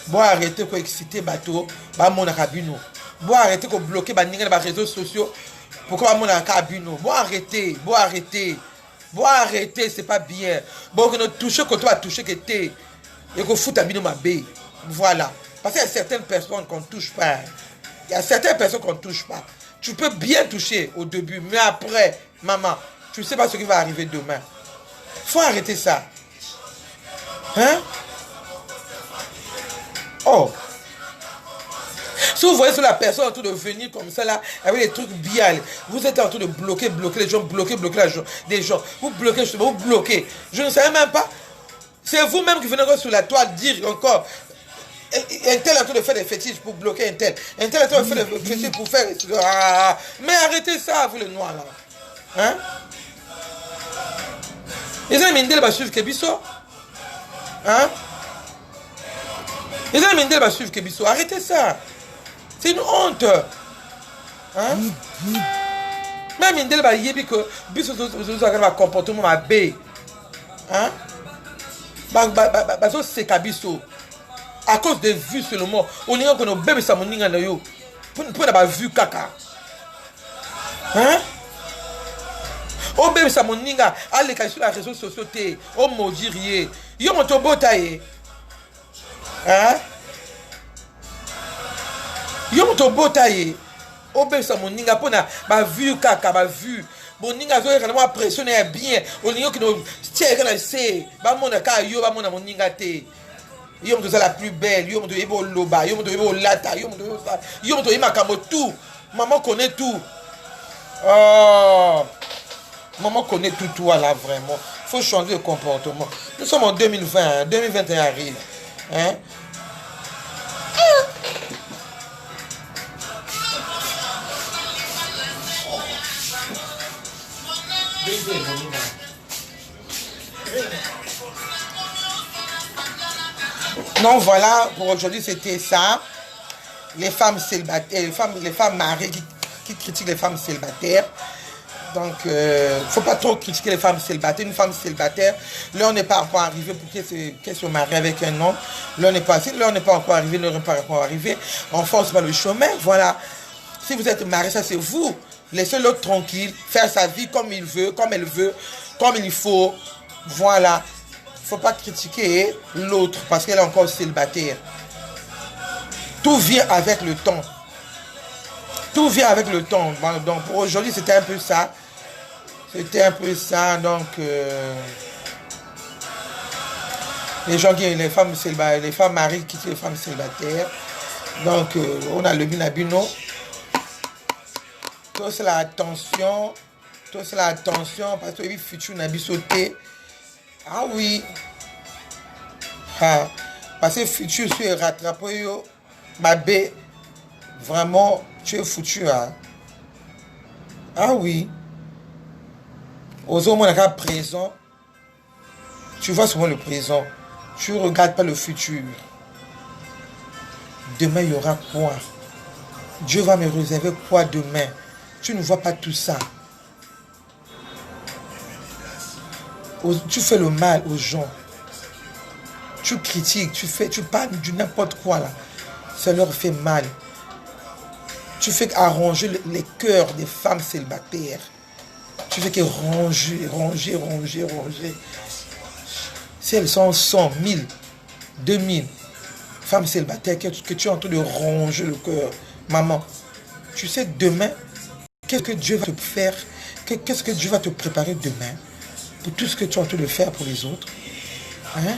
Bon arrêtez de exciter bateau, ba mon cabino. Bon arrêtez de bloquer ba ninga les réseaux sociaux. Pourquoi mon cabino? Bon arrêtez, c'est pas bien. Bon que nous toucher que toi toucher que t'es et qu'on fout à bino ma baie. Voilà. Parce qu'il y a certaines personnes qu'on ne touche pas. Tu peux bien toucher au début, mais après, maman, tu ne sais pas ce qui va arriver demain. Faut arrêter ça. Hein? Oh. Si vous voyez sur la personne en train de venir comme ça là, avec des trucs bien, vous êtes en train de bloquer les gens, bloquer les gens. Vous bloquez. Je ne savais même pas. C'est vous-même qui venez encore sur la toile dire encore. Un tel est en train de faire des fétiches pour bloquer un tel. Un tel est en train de faire des fétiches pour faire. Mais arrêtez ça, vous les noirs là. Hein? Les gens Mindel va suivre Kebiso. Hein? Les gens Mindel va suivre Kebiso. Arrêtez ça. C'est une honte. Hein? Même Mindel va y dire que Biso va comportement ma baie. Hein? C'est Kabiso. À cause des vues seulement, on est que nos bébés ça mon ninga yo. Pour avoir vu caca. Hein? Oh bébé ça mon ninga, allez sur les réseaux sociaux té, oh maudirier. Yo mon tobo taillé. Hein? Yo mon tobo taillé. Oh bébé ça mon ninga pour na ba vu caca, ba vu. Bon ninga zo quand moi pressionner bien, on est que nos tiens quand c'est, ba mon ka yo ba mon ninga té. Yo me la plus belle, yo me doit loba, yo me doit lata, yo me doit makamo tout. Maman connaît tout. Oh, maman connaît tout là vraiment. Faut changer de comportement. Nous sommes en 2020, 2021 arrive. Hein? Non, voilà, pour aujourd'hui, c'était ça. Les femmes célibataires, les femmes mariées qui critiquent les femmes célibataires. Donc, faut pas trop critiquer les femmes célibataires. Une femme célibataire, là, on n'est pas encore arrivé pour qu'elle se marie avec un homme. Là, on n'est pas encore arrivé, là, on n'est pas encore arrivé. On force pas le chemin, voilà. Si vous êtes marié, ça c'est vous. Laissez l'autre tranquille, faire sa vie comme il veut, comme elle veut, comme il faut. Voilà. faut pas critiquer l'autre parce qu'elle est encore célibataire. Tout vient avec le temps. Tout vient avec le temps. Donc pour aujourd'hui, c'était un peu ça. C'était un peu ça. Donc les gens qui les femmes célibataires, les femmes mariées qui quittent les femmes célibataires. Donc on a le binabino. Tout c'est la attention. Tout c'est la attention parce que le futur n'a pas sauté. Ah oui. Ah, parce que le futur se rattrapé. Ma bé, vraiment, tu es foutu. Hein? Ah oui. Aux hommes, on a présent. Tu vois souvent le présent. Tu ne regardes pas le futur. Demain, il y aura quoi? Dieu va me réserver quoi demain? Tu ne vois pas tout ça. Tu fais le mal aux gens. Tu critiques, tu parles du n'importe quoi là. Ça leur fait mal. Tu fais arranger les cœurs des femmes célibataires. Tu fais que ranger. Si elles sont 100, 1000, 2000 femmes célibataires que tu es en train de ranger le cœur. Maman, tu sais demain, qu'est-ce que Dieu va te faire? Qu'est-ce que Dieu va te préparer demain? Pour tout ce que tu es en train de faire pour les autres. Hein?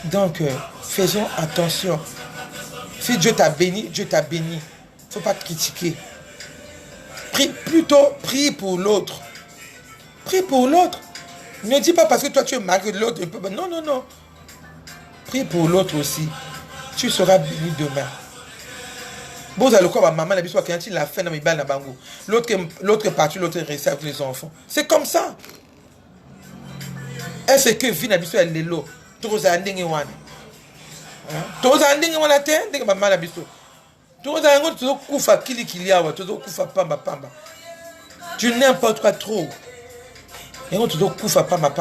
Donc, faisons attention. Si Dieu t'a béni, Dieu t'a béni. Il ne faut pas critiquer. Prie pour l'autre. Prie pour l'autre. Ne dis pas parce que toi tu es marié de l'autre. Non, non, non. Prie pour l'autre aussi. Tu seras béni demain. Bon, ça le quoi, maman, la bisou, quand il l'a fait dans mes balles, l'autre est parti, l'autre est resté avec les enfants. C'est comme ça. Est-ce que vie n'a bisou, elle est là? Toza ndenge wana. Toza ndenge wana te, ndenge maman la biso. Toza ngo tozo kufa kili awa, tozo kufa pamba. Tu n'importe quoi trop. Ngo tozo kufa pamba.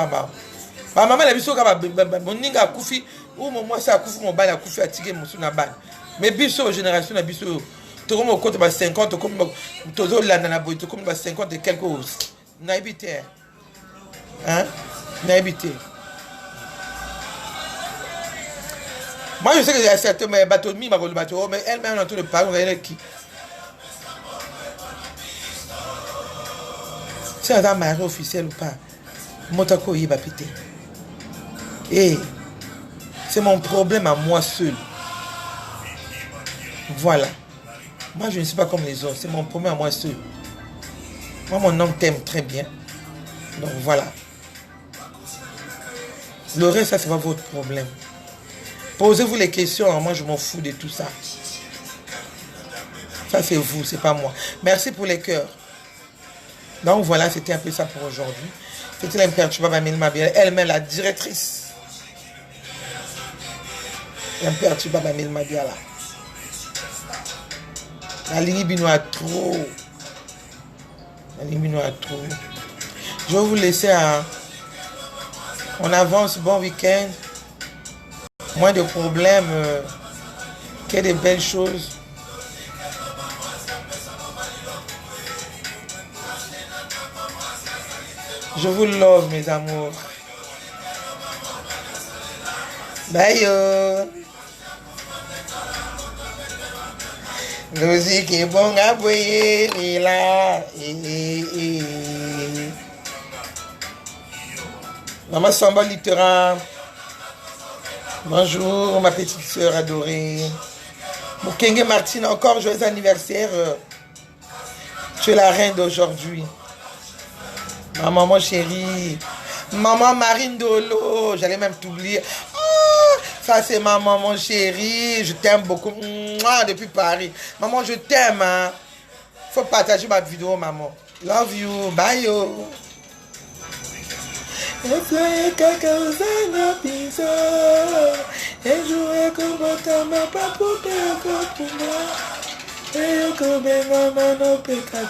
Ba maman la biso ka moninga kufi ou moi ça kufi mon bana kufi atike musu na bana. Mais biso génération na biso to comme côté ba 50 comme tozo landa na boy to comme ba 50 et quelques choses. Na habité. Hein? Na habité. Moi, je sais qu'il y a certains bateaux de bateau, mais elle-même, en train de parler, on va dire qui. Si elle a un mari officiel ou pas, Motako y va péter. Et c'est mon problème à moi seul. Voilà. Moi, je ne suis pas comme les autres. C'est mon problème à moi seul. Moi, mon homme t'aime très bien. Donc, voilà. Le reste, ça, c'est pas votre problème. Posez-vous les questions, moi je m'en fous de tout ça. Ça c'est vous, c'est pas moi. Merci pour les cœurs. Donc voilà, c'était un peu ça pour aujourd'hui. C'était l'imperturbable Amélie Mabiala, elle-même la directrice. L'imperturbable Amélie Mabiala. La ligne binois trop. La ligne binois trop. Je vais vous laisser à... On avance, bon week-end. Moins de problèmes que de belles choses. Je vous love, mes amours. Bye. Musique est bon à boyer, et là. Maman Samba Littéra. Bonjour, ma petite sœur adorée. Mukenge Martine, encore joyeux anniversaire. Tu es la reine d'aujourd'hui. Ma maman chérie. Maman Marine Dolo. J'allais même t'oublier. Oh, ça, c'est ma maman chérie. Je t'aime beaucoup. Mouah, depuis Paris. Maman, je t'aime. Hein. Faut partager ma vidéo, maman. Love you. Bye, yo. Et cacao na piso et jouer comme ta maman pas pour te comprendre et comme maman no peka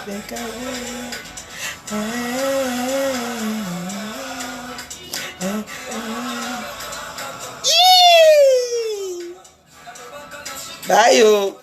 bye yo.